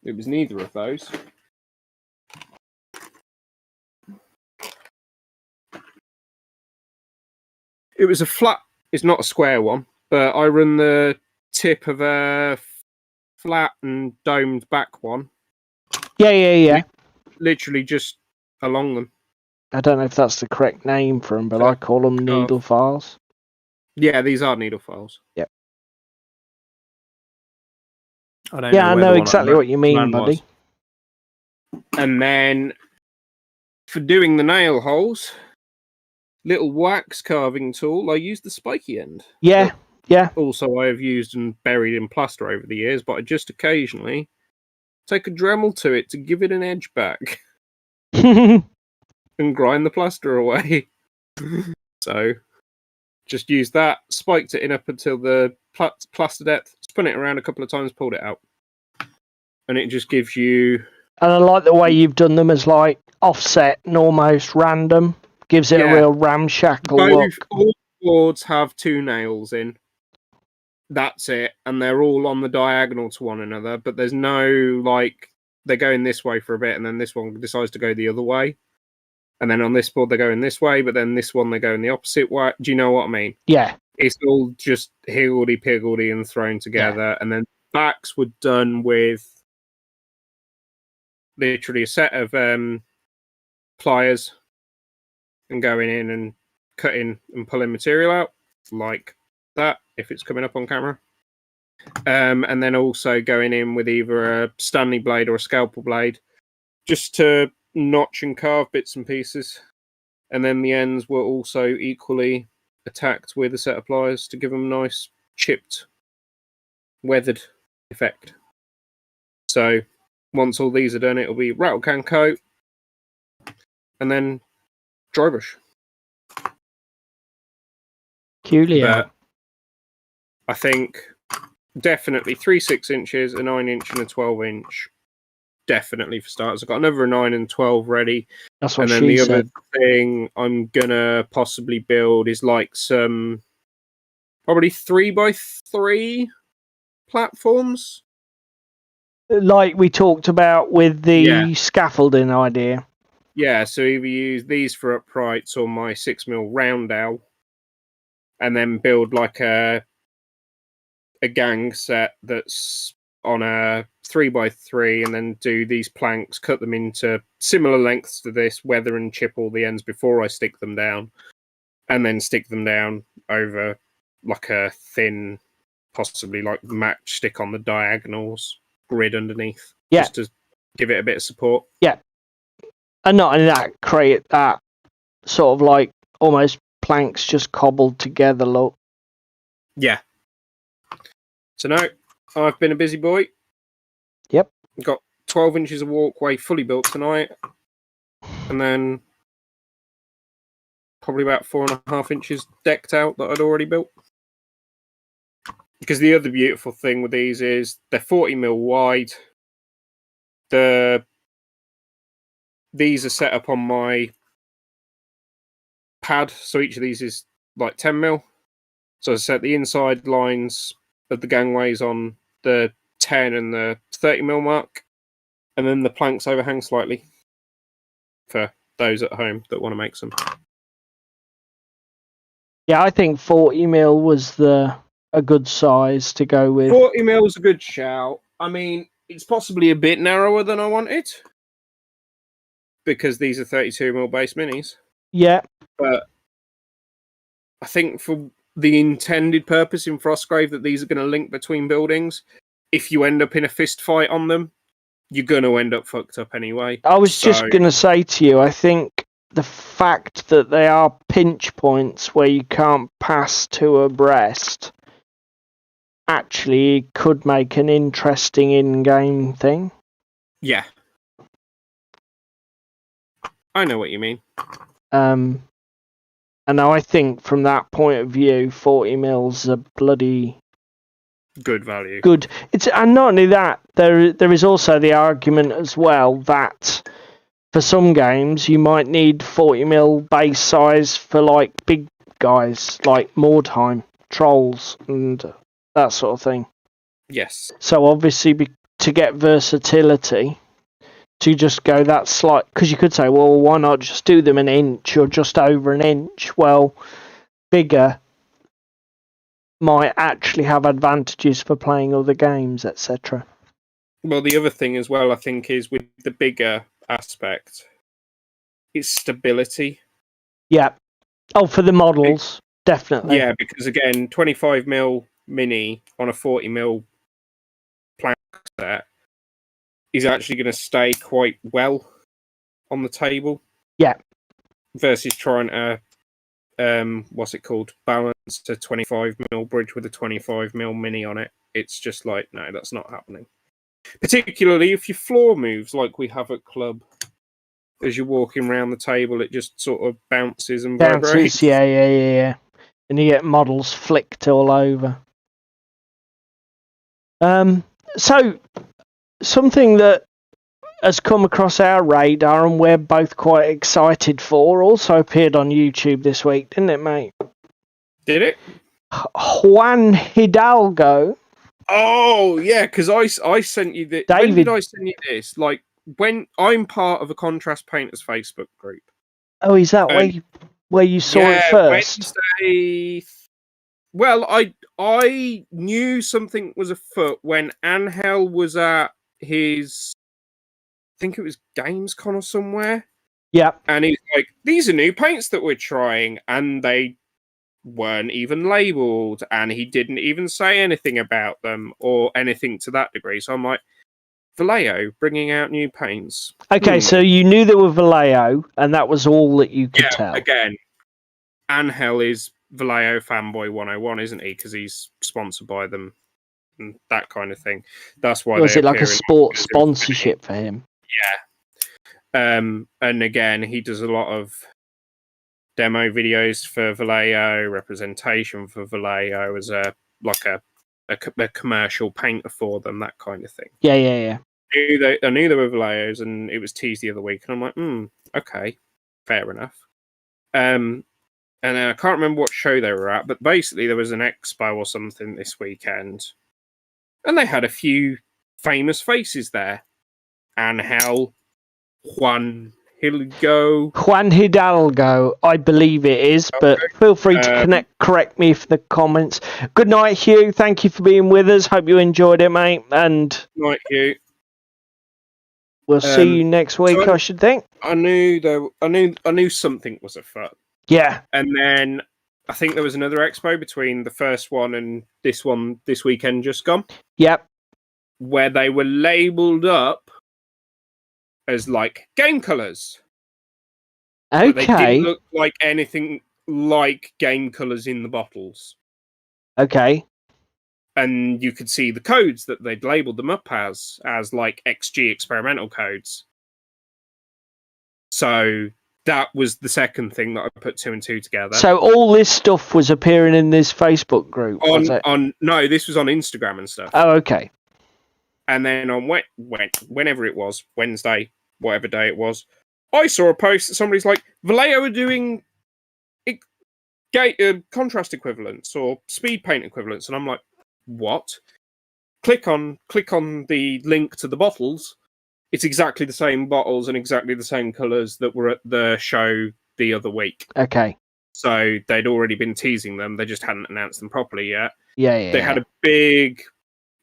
It was neither of those. It was a flat... It's not a square one. But I run the tip of a flat and domed back one. Yeah. Literally just along them. I don't know if that's the correct name for them, but I call them needle files. Yeah, these are needle files. Yep. I know exactly what you mean, buddy. And then for doing the nail holes, little wax carving tool, I use the spiky end. Yeah. Also, I have used and buried in plaster over the years, but I just occasionally take a Dremel to it to give it an edge back and grind the plaster away. So, just used that, spiked it in up until the plaster depth, spun it around a couple of times, pulled it out. And it just gives you... And I like the way you've done them as like offset and almost random. Gives it a real ramshackle look. All boards have 2 nails in. That's it, and they're all on the diagonal to one another, but there's no, like, they're going this way for a bit, and then this one decides to go the other way. And then on this board, they're going this way, but then this one, they're going the opposite way. Do you know what I mean? Yeah. It's all just higgledy-piggledy and thrown together, and then backs were done with literally a set of pliers and going in and cutting and pulling material out like that if it's coming up on camera. And then also going in with either a Stanley blade or a scalpel blade just to notch and carve bits and pieces. And then the ends were also equally attacked with a set of pliers to give them a nice chipped, weathered effect. So once all these are done, it'll be rattle can coat and then dry brush. Peculiar. But I think definitely 3 6-inches, a 9-inch, and a 12-inch. Definitely for starters. I've got another 9 and 12 ready. That's what and then she the said. other thing I'm gonna possibly build is like some probably 3x3 platforms. Like we talked about with the scaffolding idea. Yeah, so either use these for uprights or my 6mm roundel, and then build like a gang set that's on a 3x3, and then do these planks, cut them into similar lengths to this, weather and chip all the ends before I stick them down, and then stick them down over like a thin, possibly like matchstick on the diagonals, grid underneath, just to give it a bit of support. Yeah. And not only that, create that sort of like almost planks just cobbled together look. Yeah. So no, I've been a busy boy. Yep. Got 12 inches of walkway fully built tonight. And then probably about 4.5 inches decked out that I'd already built. Because the other beautiful thing with these is they're 40mm wide. These are set up on my pad, so each of these is like 10mm. So I set the inside lines of the gangways on the 10 and the 30mm mark, and then the planks overhang slightly for those at home that want to make some. Yeah, I think 40mm was a good size to go with. 40mm is a good shout. I mean, it's possibly a bit narrower than I wanted, because these are 32mm base minis. Yeah. But I think for the intended purpose in Frostgrave that these are going to link between buildings, if you end up in a fist fight on them, you're going to end up fucked up anyway. I was just going to say to you, I think the fact that they are pinch points where you can't pass two abreast actually could make an interesting in-game thing. Yeah. I know what you mean. And I think from that point of view, 40mm a bloody good value. Good. And not only that, there is also the argument as well that for some games you might need 40mm base size for like big guys like Mordheim, Trolls, and that sort of thing. Yes. So obviously to get versatility, to just go that slight, because you could say, well, why not just do them an inch or just over an inch? Well, bigger might actually have advantages for playing other games, etc. Well, the other thing as well, I think, is with the bigger aspect, it's stability. Yeah. Oh, for the models, definitely. Yeah, because again, 25mm mini on a 40mm plank set is actually going to stay quite well on the table. Yeah. Versus trying to, what's it called? Balance a 25mm bridge with a 25mm mini on it. It's just like, no, that's not happening. Particularly if your floor moves like we have at club. As you're walking around the table, it just sort of bounces and vibrates. Yeah. And you get models flicked all over. So, something that has come across our radar and we're both quite excited for also appeared on YouTube this week, didn't it, mate? Did it? Juan Hidalgo. Oh, yeah, because I sent you this. When did I send you this? Like, when I'm part of a Contrast Painters Facebook group. Oh, is that where you saw it first? Wednesday. Well, I knew something was afoot when Angel was at his, I think it was Gamescom or somewhere, Yeah. And he's like, these are new paints that we're trying, and they weren't even labelled, and he didn't even say anything about them or anything to that degree. So I'm like, Vallejo bringing out new paints. Okay, so you knew they were Vallejo, and that was all that you could tell. Again, Angel is Vallejo fanboy 101, isn't he? Because he's sponsored by them and that kind of thing. That's why. Was it like a sport sponsorship for him? Yeah. And again, he does a lot of demo videos for Vallejo, representation for Vallejo as a commercial painter for them, that kind of thing. Yeah. I knew they were Vallejos, and it was teased the other week, and I'm like, okay, fair enough. And then I can't remember what show they were at, but basically there was an expo or something this weekend, and they had a few famous faces there. Angel, Juan Hidalgo, I believe it is, but feel free to correct me for the comments. Good night, Hugh. Thank you for being with us. Hope you enjoyed it, mate. And good night, Hugh. We'll see you next week, I should think. I knew something was afoot. Yeah. And then I think there was another expo between the first one and this one this weekend just gone. Yep. Where they were labelled up as like game colours. Okay. But they didn't look like anything like game colours in the bottles. Okay. And you could see the codes that they'd labelled them up as like XG experimental codes. So that was the second thing that I put 2 and 2 together. So all this stuff was appearing in this Facebook group, was it? No, this was on Instagram and stuff. Oh, okay. And then on whenever it was, Wednesday, whatever day it was, I saw a post that somebody's like, Vallejo are doing contrast equivalents or speed paint equivalents. And I'm like, what? Click on the link to the bottles. It's exactly the same bottles and exactly the same colours that were at the show the other week. Okay. So they'd already been teasing them. They just hadn't announced them properly yet. Yeah. They had a big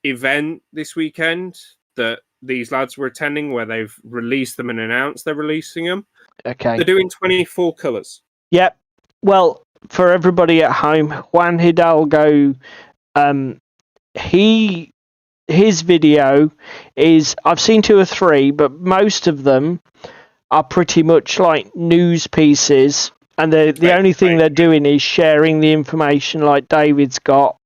event this weekend that these lads were attending where they've released them and announced they're releasing them. Okay. They're doing 24 colours. Yep. Well, for everybody at home, Juan Hidalgo, his video is, I've seen 2 or 3, but most of them are pretty much like news pieces, and the only thing they're doing is sharing the information like David's got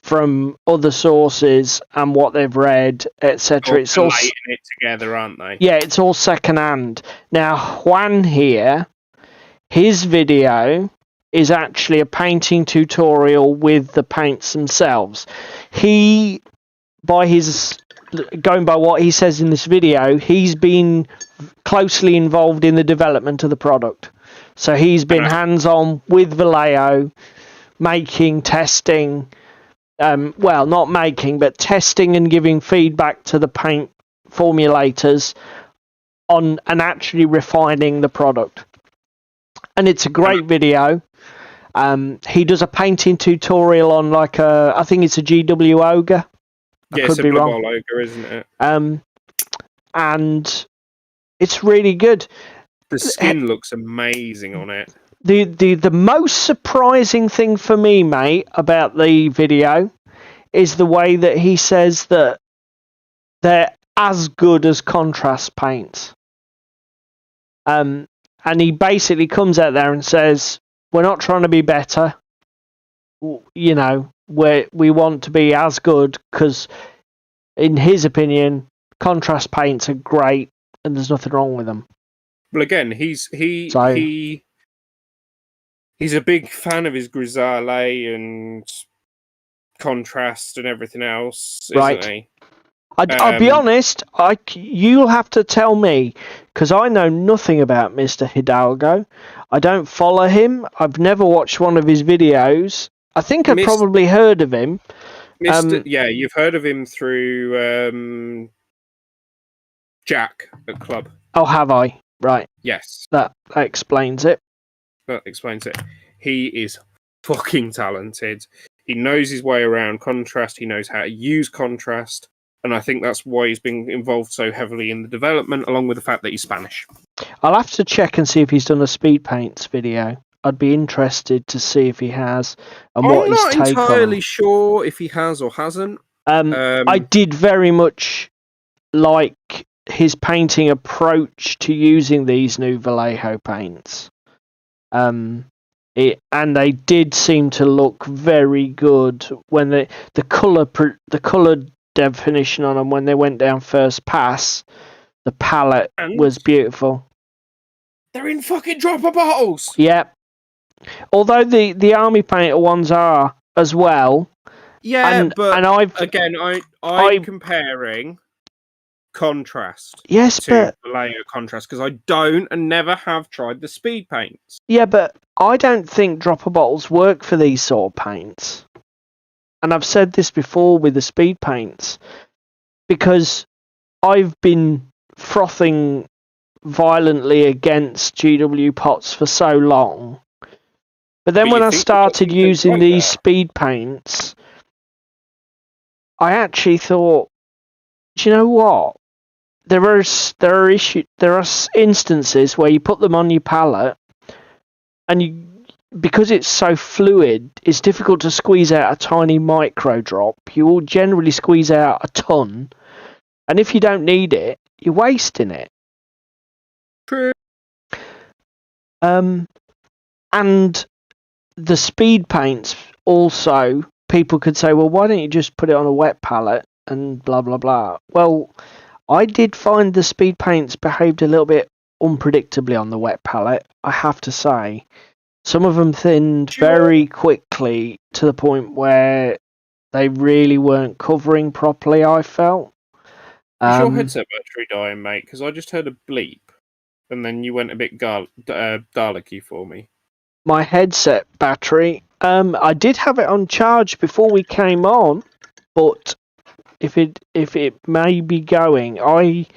from other sources and what they've read, etc. It's all collating it together, aren't they? Yeah, it's all secondhand. Now, Juan here, his video is actually a painting tutorial with the paints themselves. Going by what he says in this video, he's been closely involved in the development of the product. So he's been hands-on with Vallejo, making, testing, not making, but testing and giving feedback to the paint formulators on and actually refining the product. And it's a great video. He does a painting tutorial on I think it's a GW Ogre. Yeah, it's a Blood Bowl Ogre, isn't it? And it's really good. The skin looks amazing on it. The most surprising thing for me, mate, about the video is the way that he says that they're as good as contrast paints. And he basically comes out there and says, we're not trying to be better. You know, we want to be as good because, in his opinion, contrast paints are great and there's nothing wrong with them. Well, again, he's a big fan of his grisaille and contrast and everything else, isn't he? I'll be honest, you'll have to tell me, because I know nothing about Mr. Hidalgo. I don't follow him. I've never watched one of his videos. I think I've probably heard of him. You've heard of him through Jack at Club. Oh, have I? Right. Yes. That explains it. That explains it. He is fucking talented. He knows his way around contrast. He knows how to use contrast. And I think that's why he's been involved so heavily in the development, along with the fact that he's Spanish. I'll have to check and see if he's done a speed paints video. I'd be interested to see if he has and what his take on. I'm not entirely sure if he has or hasn't. I did very much like his painting approach to using these new Vallejo paints. And they did seem to look very good when the color definition on them when they went down first pass. The palette was beautiful. They're in fucking dropper bottles. Yep. Although the army painter ones are as well. Yeah, but I'm comparing contrast. Yes, to Vallejo contrast because I don't and never have tried the speed paints. Yeah, but I don't think dropper bottles work for these sort of paints. And I've said this before with the speed paints because I've been frothing violently against GW pots for so long. But then when I started using these speed paints, I actually thought, do you know what? There are instances where you put them on your palette, and because it's so fluid, it's difficult to squeeze out a tiny micro drop. You will generally squeeze out a ton, and if you don't need it, you're wasting it. True. And the speed paints also, people could say, well, why don't you just put it on a wet palette and blah blah blah. Well, I did find the speed paints behaved a little bit unpredictably on the wet palette, I have to say. Some of them thinned very quickly to the point where they really weren't covering properly, I felt. Is your headset battery dying, mate? Because I just heard a bleep, and then you went a bit Dalek-y for me. My headset battery, I did have it on charge before we came on, but if it may be going, I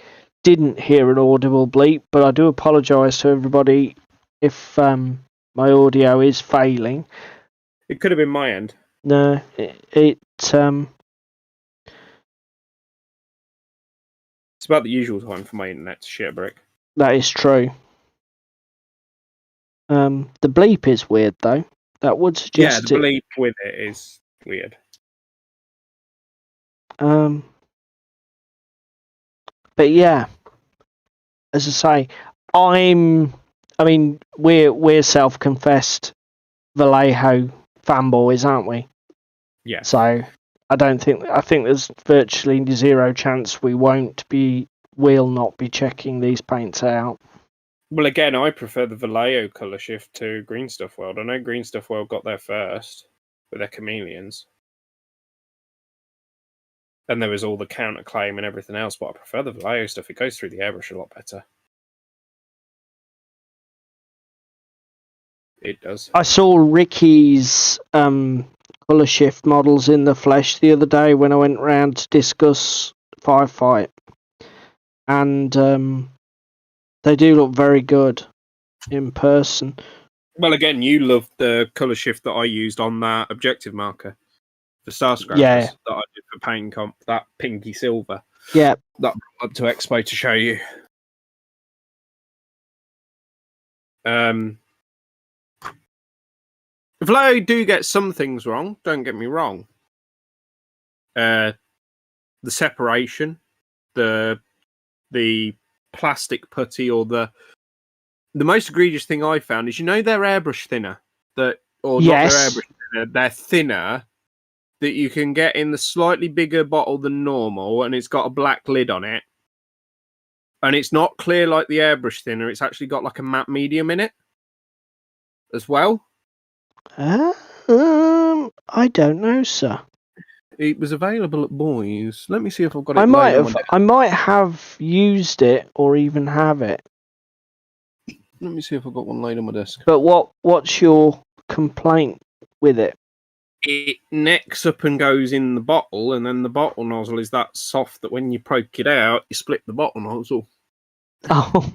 didn't hear an audible bleep, but I do apologise to everybody if my audio is failing. It could have been my end. No, it's about the usual time for my internet to shit a brick. That is true. The bleep is weird though. That would suggest the bleep with it is weird. But yeah, as I say, we're self-confessed Vallejo fanboys, aren't we? Yeah. So I think there's virtually zero chance we'll not be checking these paints out. Well, again, I prefer the Vallejo colour shift to Green Stuff World. I know Green Stuff World got there first with their chameleons. And there was all the counterclaim and everything else, but I prefer the Vallejo stuff. It goes through the airbrush a lot better. It does. I saw Ricky's colour shift models in the flesh the other day when I went round to discuss Firefight. And they do look very good in person. Well, again, you loved the colour shift that I used on that objective marker. The Star Scrappers that I did for Paint Comp, that pinky silver. Yeah. That brought up to Expo to show you. Vallejo do get some things wrong, don't get me wrong. The separation, the plastic putty, or the most egregious thing I found is, their airbrush thinner. Not their airbrush thinner, they're thinner that you can get in the slightly bigger bottle than normal, and it's got a black lid on it. And it's not clear like the airbrush thinner, it's actually got like a matte medium in it as well. I don't know, sir. It was available at Boys. Let me see if I've got it. I might have used it or even have it. Let me see if I've got one laid on my desk. But what's your complaint with it? It necks up and goes in the bottle, and then the bottle nozzle is that soft that when you poke it out, you split the bottle nozzle. Oh.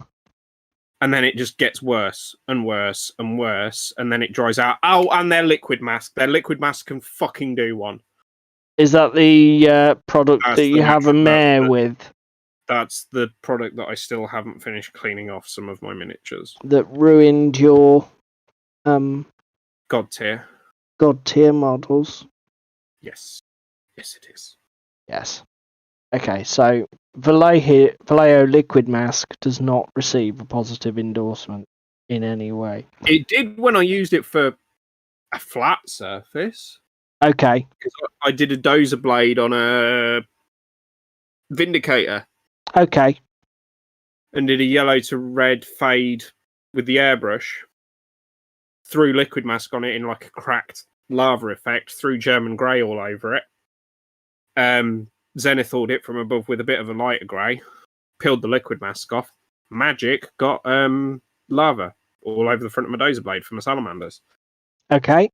And then it just gets worse and worse and worse, and then it dries out. Oh, and their liquid mask. Their liquid mask can fucking do one. Is that the product That's that you have a mare with? That's the product that I still haven't finished cleaning off some of my miniatures. That ruined your God tier models? Yes. Yes, it is. Yes. Okay, so Vallejo Liquid Mask does not receive a positive endorsement in any way. It did when I used it for a flat surface. Okay. Because I did a dozer blade on a Vindicator. Okay. And did a yellow to red fade with the airbrush. Threw liquid mask on it in like a cracked lava effect. Threw German grey all over it. Zenithalled it from above with a bit of a lighter grey. Peeled the liquid mask off. Magic got lava all over the front of my dozer blade for my salamanders. Okay.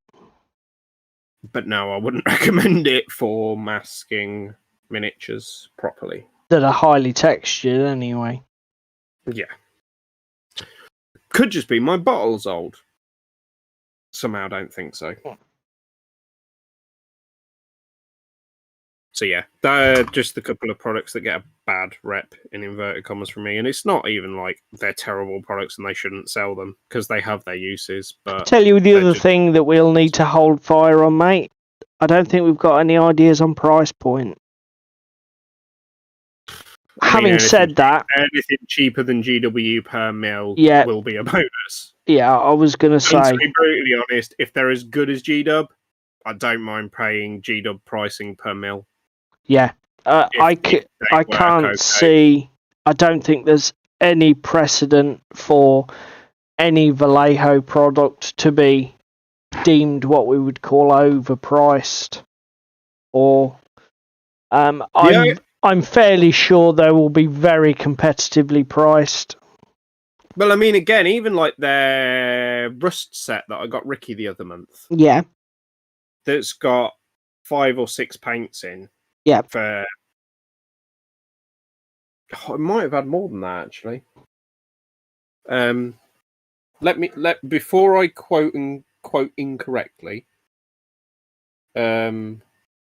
But no, I wouldn't recommend it for masking miniatures properly. That are highly textured anyway. Yeah. Could just be my bottle's old. Somehow don't think so. So yeah, they're just a couple of products that get a bad rep in inverted commas from me. And it's not even like they're terrible products and they shouldn't sell them because they have their uses. But I'll tell you the other thing that we'll need to hold fire on, mate. I don't think we've got any ideas on price point. Having said that, anything cheaper than GW per mil will be a bonus. Yeah, I was going to say. And to be brutally honest, if they're as good as GW, I don't mind paying GW pricing per mil. Yeah, I can't see. I don't think there's any precedent for any Vallejo product to be deemed what we would call overpriced, or I'm fairly sure they will be very competitively priced. Well, I mean, again, even like their Rust set that I got Ricky the other month. Yeah. That's got 5 or 6 paints in. Yeah. For I might have had more than that actually. Before I quote incorrectly. We're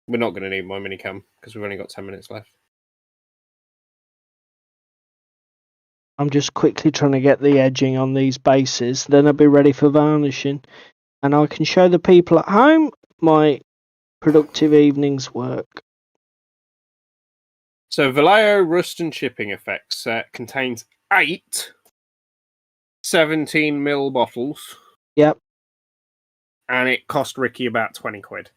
not going to need my minicam because we've only got 10 minutes left. I'm just quickly trying to get the edging on these bases, then I'll be ready for varnishing, and I can show the people at home my productive evening's work. So Vallejo Rust and Chipping Effects set contains 8 17ml bottles. Yep. And it cost Ricky about 20 quid.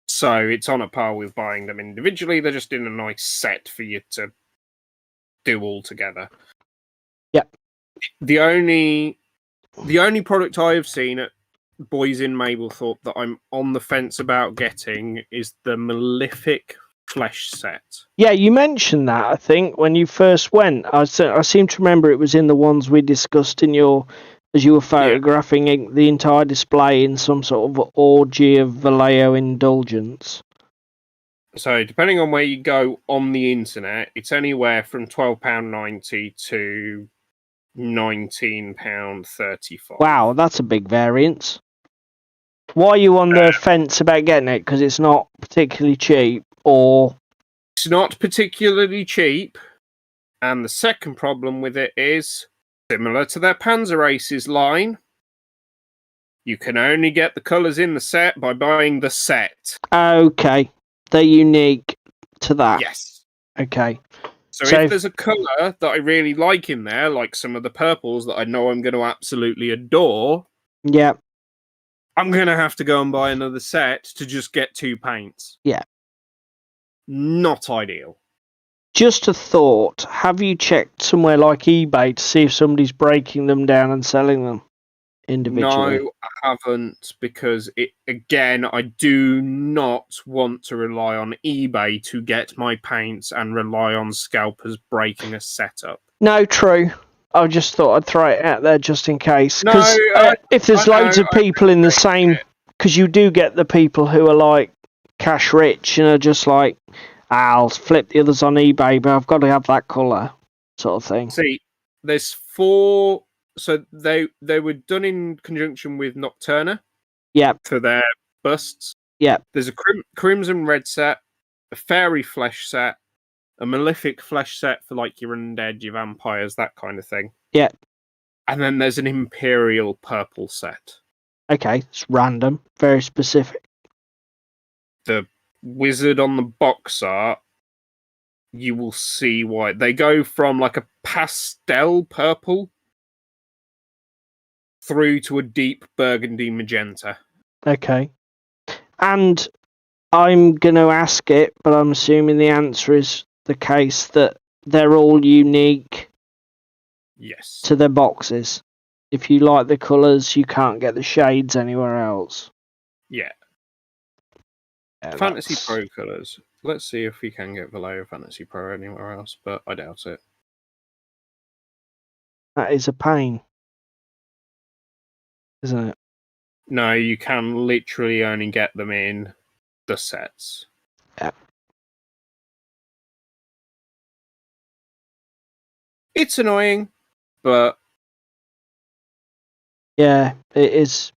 So it's on a par with buying them individually. They're just in a nice set for you to do all together. Yep. The only product I have seen at Boys in Mablethorpe that I'm on the fence about getting is the Malefic Flesh set. Yeah, you mentioned that, I think, when you first went. I seem to remember it was in the ones we discussed in as you were photographing the entire display in some sort of orgy of Vallejo indulgence. So, depending on where you go on the internet, it's anywhere from £12.90 to £19.35. Wow, that's a big variance. Why are you on the fence about getting it? Because it's not particularly cheap, or... It's not particularly cheap, and the second problem with it is, similar to their Panzer Aces line, you can only get the colours in the set by buying the set. Okay. They're unique to that. Yes. Okay. So if there's a colour that I really like in there, like some of the purples that I know I'm going to absolutely adore, yeah, I'm going to have to go and buy another set to just get 2 paints. Yeah. Not ideal. Just a thought. Have you checked somewhere like eBay to see if somebody's breaking them down and selling them individually? No, I haven't, because I do not want to rely on eBay to get my paints and rely on scalpers breaking a setup. No, true. I just thought I'd throw it out there just in case. Because if there's loads of people in the same... Because you do get the people who are like cash rich and are just like, I'll flip the others on eBay, but I've got to have that colour, sort of thing. See, there's 4... So they were done in conjunction with Nocturna. Yeah. For their busts. Yeah. There's a Crimson Red set, a Fairy Flesh set, a Malefic Flesh set for like your undead, your vampires, that kind of thing. Yeah. And then there's an Imperial Purple set. Okay, it's random, very specific. The wizard on the box art, you will see why. They go from like a pastel purple through to a deep burgundy magenta. Okay. And I'm going to ask it, but I'm assuming the answer is the case that they're all unique Yes. to their boxes. If you like the colours, you can't get the shades anywhere else. Yeah. Yeah, Fantasy Pro colours. Let's see if we can get Vallejo Fantasy Pro anywhere else, but I doubt it. That is a pain, isn't it? No, you can literally only get them in the sets. Yeah. It's annoying, but... Yeah, it is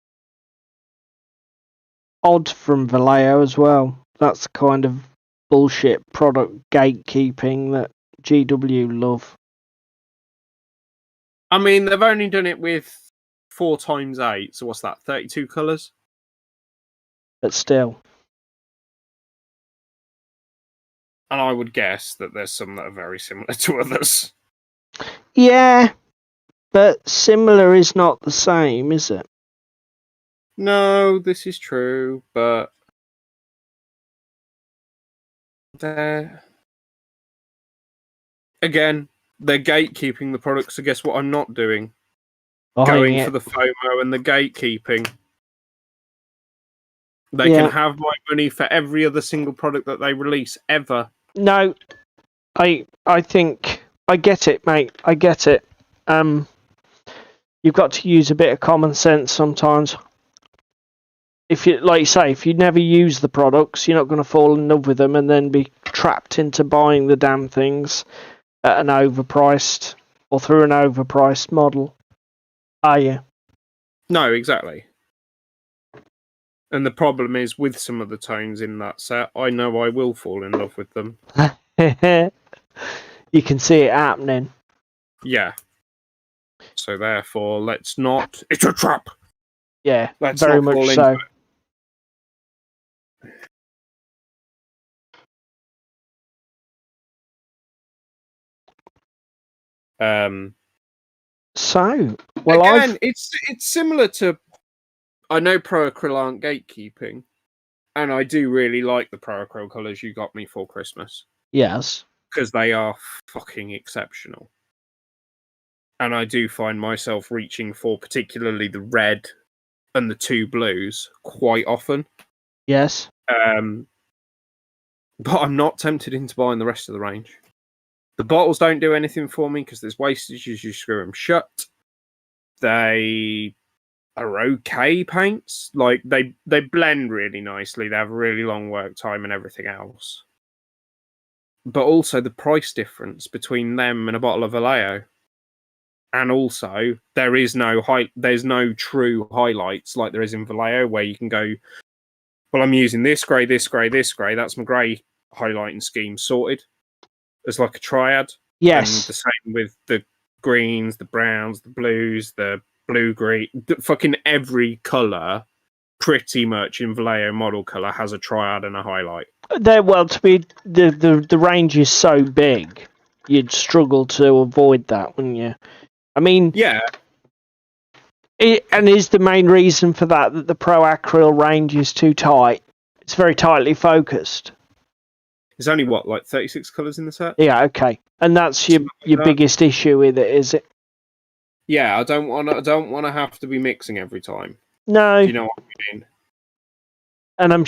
odd from Vallejo as well. That's the kind of bullshit product gatekeeping that GW love. I mean, they've only done it with 4 times 8, so what's that, 32 colours? But still. And I would guess that there's some that are very similar to others. Yeah, but similar is not the same, is it? No, this is true, but... They're... Again, they're gatekeeping the product, so guess what I'm not doing? Going for the FOMO and the gatekeeping. They can have my money for every other single product that they release, ever. No, I think I get it, mate. I get it. You've got to use a bit of common sense sometimes. If you, like you say, if you never use the products, you're not going to fall in love with them and then be trapped into buying the damn things at an overpriced or through an overpriced model, are you? No, exactly. And the problem is, with some of the tones in that set, I know I will fall in love with them. You can see it happening. Yeah. So therefore, let's not... It's a trap! Yeah, let's very not much so. So, well, again, it's similar to... I know Pro Acryl aren't gatekeeping, and I do really like the Pro Acryl colours you got me for Christmas. Yes. Because they are fucking exceptional. And I do find myself reaching for particularly the red and the 2 blues quite often. Yes. But I'm not tempted into buying the rest of the range. The bottles don't do anything for me because there's wastage as you screw them shut. They are okay paints. Like, they blend really nicely. They have a really long work time and everything else. But also the price difference between them and a bottle of Vallejo. And also, there's no true highlights like there is in Vallejo, where you can go, well, I'm using this grey, this grey, this grey. That's my grey highlighting scheme sorted as like a triad. Yes. And the same with the greens, the browns, the blues, the blue-green. Fucking every colour, pretty much in Vallejo model colour, has a triad and a highlight. Well, to be the range is so big, you'd struggle to avoid that, wouldn't you? I mean, yeah. And is the main reason for that the Pro Acryl range is too tight? It's very tightly focused. There's only what, like 36 colours in the set? Yeah, okay. And that's your biggest issue with it, is it? Yeah, I don't want to have to be mixing every time. No. Do you know what I mean? And I'm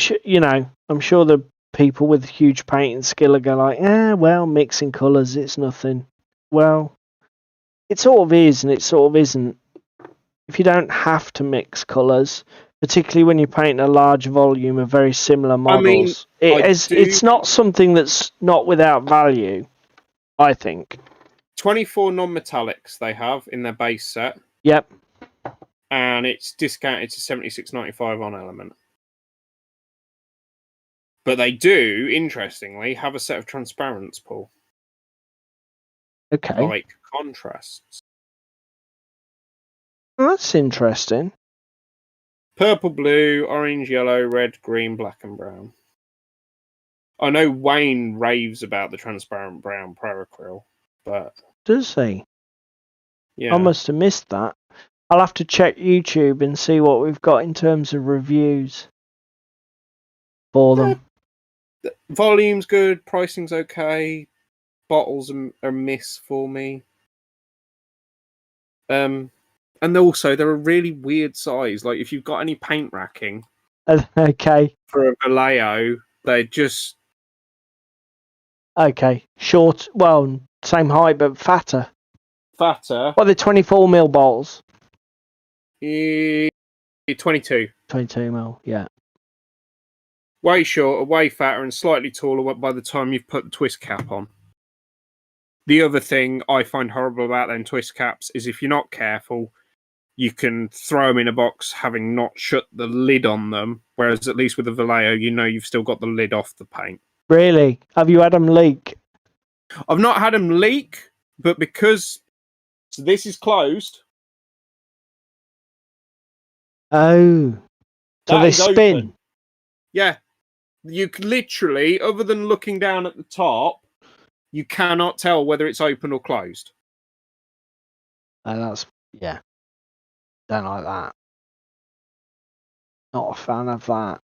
sure the people with huge painting skill are going like, well, mixing colours, it's nothing. Well, it sort of is, and it sort of isn't. If you don't have to mix colours, particularly when you're painting a large volume of very similar models, it's not something that's not without value, I think. 24 non-metallics they have in their base set. Yep. And it's discounted to $76.95 on Element. But they do, interestingly, have a set of transparents, Paul. Okay. Like contrasts. Well, that's interesting. Purple, blue, orange, yellow, red, green, black, and brown. I know Wayne raves about the transparent brown Pro-Acryl, but... Does he? Yeah. I must have missed that. I'll have to check YouTube and see what we've got in terms of reviews for them. Volume's good, pricing's okay, bottles are a miss for me. And also, they're a really weird size. Like, if you've got any paint racking Okay. for a Vallejo, they're just... Okay. Short, well, same height, but fatter. Fatter. What are the 24mm bottles? 22. 22mm, yeah. Way shorter, way fatter, and slightly taller by the time you've put the twist cap on. The other thing I find horrible about them twist caps is if you're not careful, you can throw them in a box having not shut the lid on them, whereas at least with a Vallejo, you know you've still got the lid off the paint. Really? Have you had them leak? I've not had them leak, but because this is closed... Oh. So they spin? Open. Yeah. You literally, other than looking down at the top, you cannot tell whether it's open or closed. Oh, that's... Yeah. Don't like that. Not a fan of that.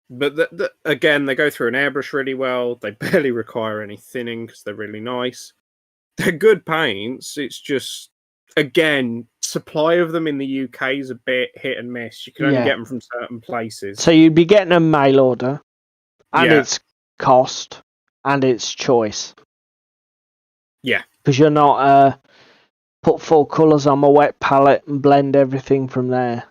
But again, they go through an airbrush really well. They barely require any thinning because they're really nice. They're good paints. It's just, again, supply of them in the UK is a bit hit and miss. You can only get them from certain places. So you'd be getting a mail order, and it's cost, and it's choice. Yeah. Because you're not put 4 colours on my wet palette and blend everything from there.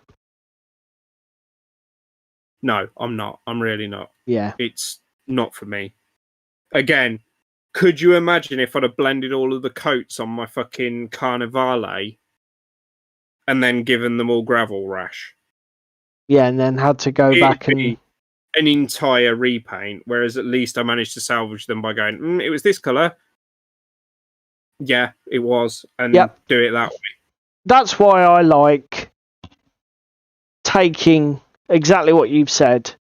No, I'm not. I'm really not. Yeah. It's not for me. Again, could you imagine if I'd have blended all of the coats on my fucking Carnivale and then given them all gravel rash? Yeah, and then had to go back and... an entire repaint, whereas at least I managed to salvage them by going, it was this colour. Yeah, it was. And do it that way. That's why I like taking... exactly what you've said,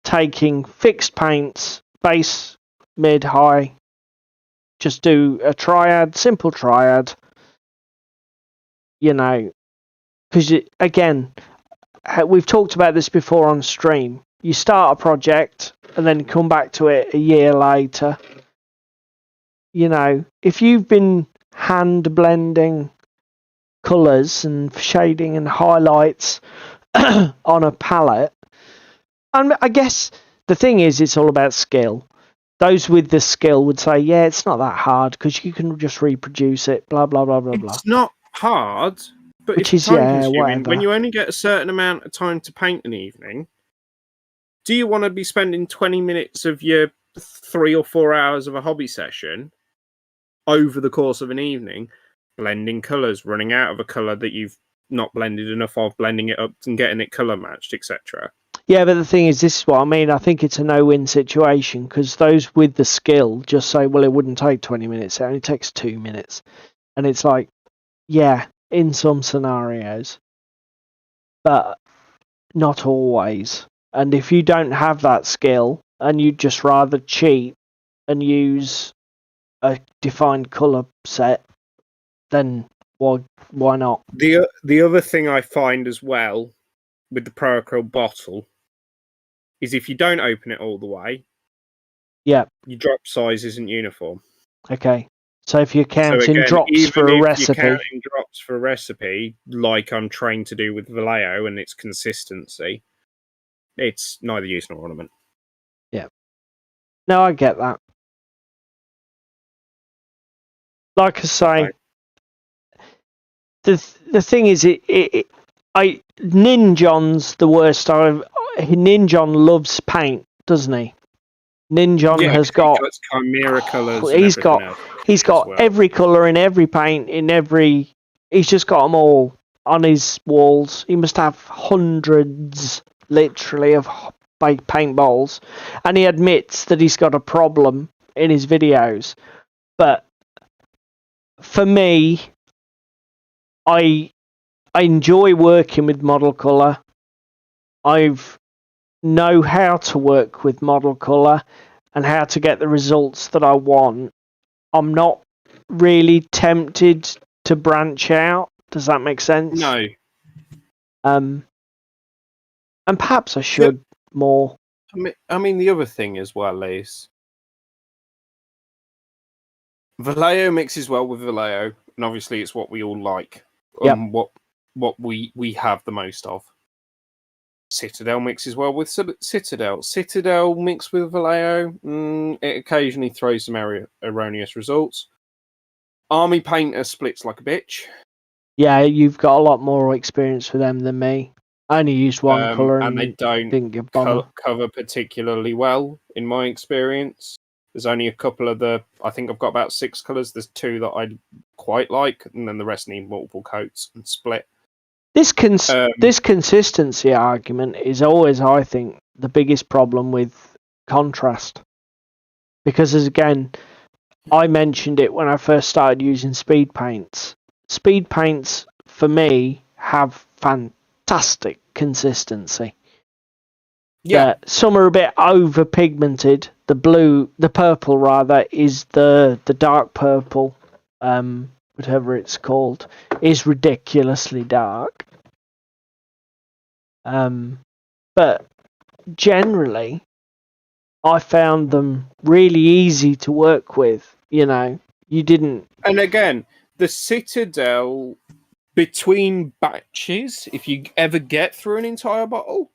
taking fixed paints, base, mid, high, just do a triad, simple triad, you know, because again, we've talked about this before on stream, you start a project and then come back to it a year later, you know, if you've been hand blending colours and shading and highlights on a palette, and I guess the thing is it's all about skill. Those with the skill would say, yeah, it's not that hard because you can just reproduce it, blah blah blah blah blah. It's not hard, but which it's is time consuming. Whatever. When you only get a certain amount of time to paint an evening, do you want to be spending 20 minutes of your 3 or 4 hours of a hobby session over the course of an evening blending colours, running out of a colour that you've not blended enough of, blending it up and getting it colour matched, etc.? Yeah, but the thing is, this is what I mean. I think it's a no-win situation because those with the skill just say, well, it wouldn't take 20 minutes. It only takes 2 minutes. And it's like, yeah, in some scenarios, but not always. And if you don't have that skill and you'd just rather cheat and use a defined colour set, then why not? The other thing I find as well with the Pro-Acryl bottle is if you don't open it all the way, your drop size isn't uniform. Okay. So if you're counting drops for a recipe... You're counting drops for a recipe, like I'm trained to do with Vallejo and its consistency, it's neither use nor ornament. Yeah. No, I get that. Like I say, the thing is, Ninjon's the worst. Ninjon loves paint, doesn't he? Ninjon has got chimera colours. He's got every colour in every paint in every. He's just got them all on his walls. He must have hundreds, literally, of paintballs, and he admits that he's got a problem in his videos. But for me, I enjoy working with model colour. I've know how to work with model colour and how to get the results that I want. I'm not really tempted to branch out. Does that make sense? No. And perhaps I should more. I mean, the other thing as well is Vallejo mixes well with Vallejo, and obviously it's what we all like. What we have the most of. Citadel mixes well with Citadel. Citadel mixed with Vallejo, it occasionally throws some erroneous results. Army Painter splits like a bitch. Yeah, you've got a lot more experience with them than me. I only used one colour and they don't cover particularly well, in my experience. There's only a couple of I think I've got about 6 colours. There's 2 that I quite like, and then the rest need multiple coats and split. This consistency argument is always, I think, the biggest problem with contrast. Because, again, I mentioned it when I first started using speed paints. Speed paints, for me, have fantastic consistency. Yeah. Some are a bit over pigmented. The purple rather, is the dark purple, whatever it's called, is ridiculously dark. But generally, I found them really easy to work with. You didn't. And again, the Citadel between batches, if you ever get through an entire bottle,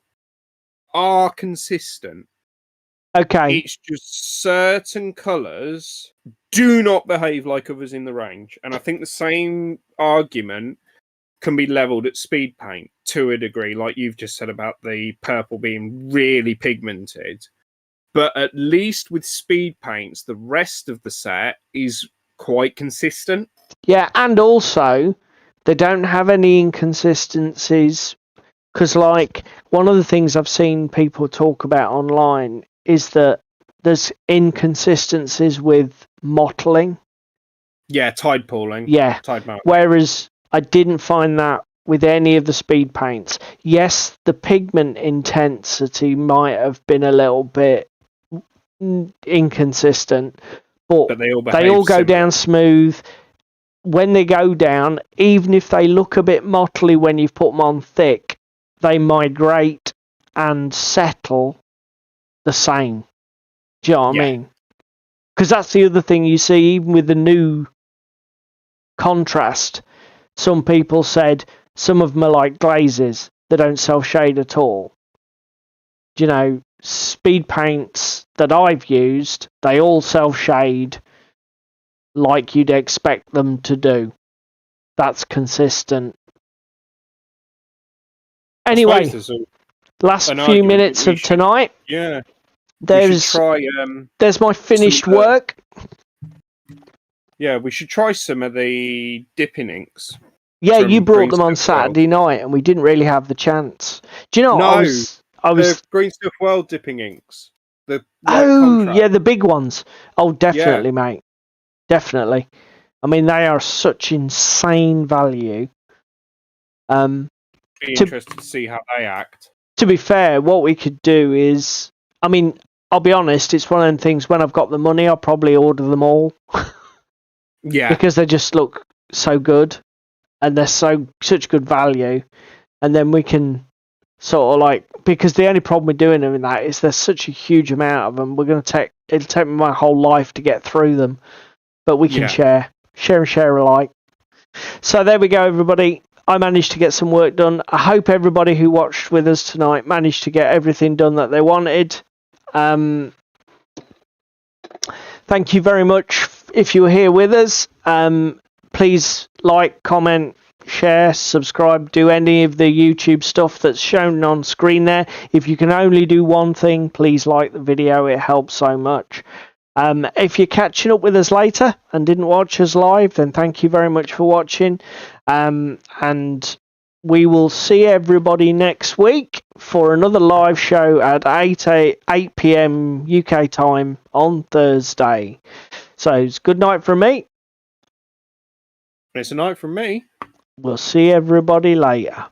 are consistent. Okay. It's just certain colours do not behave like others in the range. And I think the same argument can be levelled at speed paint to a degree, like you've just said about the purple being really pigmented. But at least with speed paints, the rest of the set is quite consistent. Yeah, and also they don't have any inconsistencies, because like one of the things I've seen people talk about online is that there's inconsistencies with mottling. Yeah, tide pooling. Yeah, tide mark. Whereas I didn't find that with any of the speed paints. Yes, the pigment intensity might have been a little bit inconsistent, but they all go down smooth. When they go down, even if they look a bit mottly when you've put them on thick, they migrate and settle the same. Do you know what I mean? Because that's the other thing you see, even with the new contrast. Some people said some of them are like glazes. They don't self-shade at all. Speed paints that I've used, they all self-shade like you'd expect them to do. That's consistent. Anyway, last few minutes of tonight. Yeah. There's my finished work. Yeah, we should try some of the dipping inks. Yeah, you brought them on Saturday night, and we didn't really have the chance. Do you know? No, I was the Green Stuff World dipping inks. The big ones. Oh, definitely, mate. Definitely. I mean, they are such insane value. Be interested to see how they act. To be fair, what we could do is, I mean, I'll be honest, it's one of them things, when I've got the money, I'll probably order them all. Yeah. Because they just look so good, and they're such good value. And then we can sort of because the only problem with doing them in that is there's such a huge amount of them. It'll take me my whole life to get through them. But we can share and share alike. So there we go, everybody. I managed to get some work done. I hope everybody who watched with us tonight managed to get everything done that they wanted. Thank you very much if you were here with us. Please like, comment, share, subscribe, do any of the YouTube stuff that's shown on screen there. If you can only do one thing, please like the video. It helps so much. If you're catching up with us later and didn't watch us live, then thank you very much for watching. And we will see everybody next week for another live show at 8 p.m. UK time on Thursday. So it's good night from me. It's a night from me. We'll see everybody later.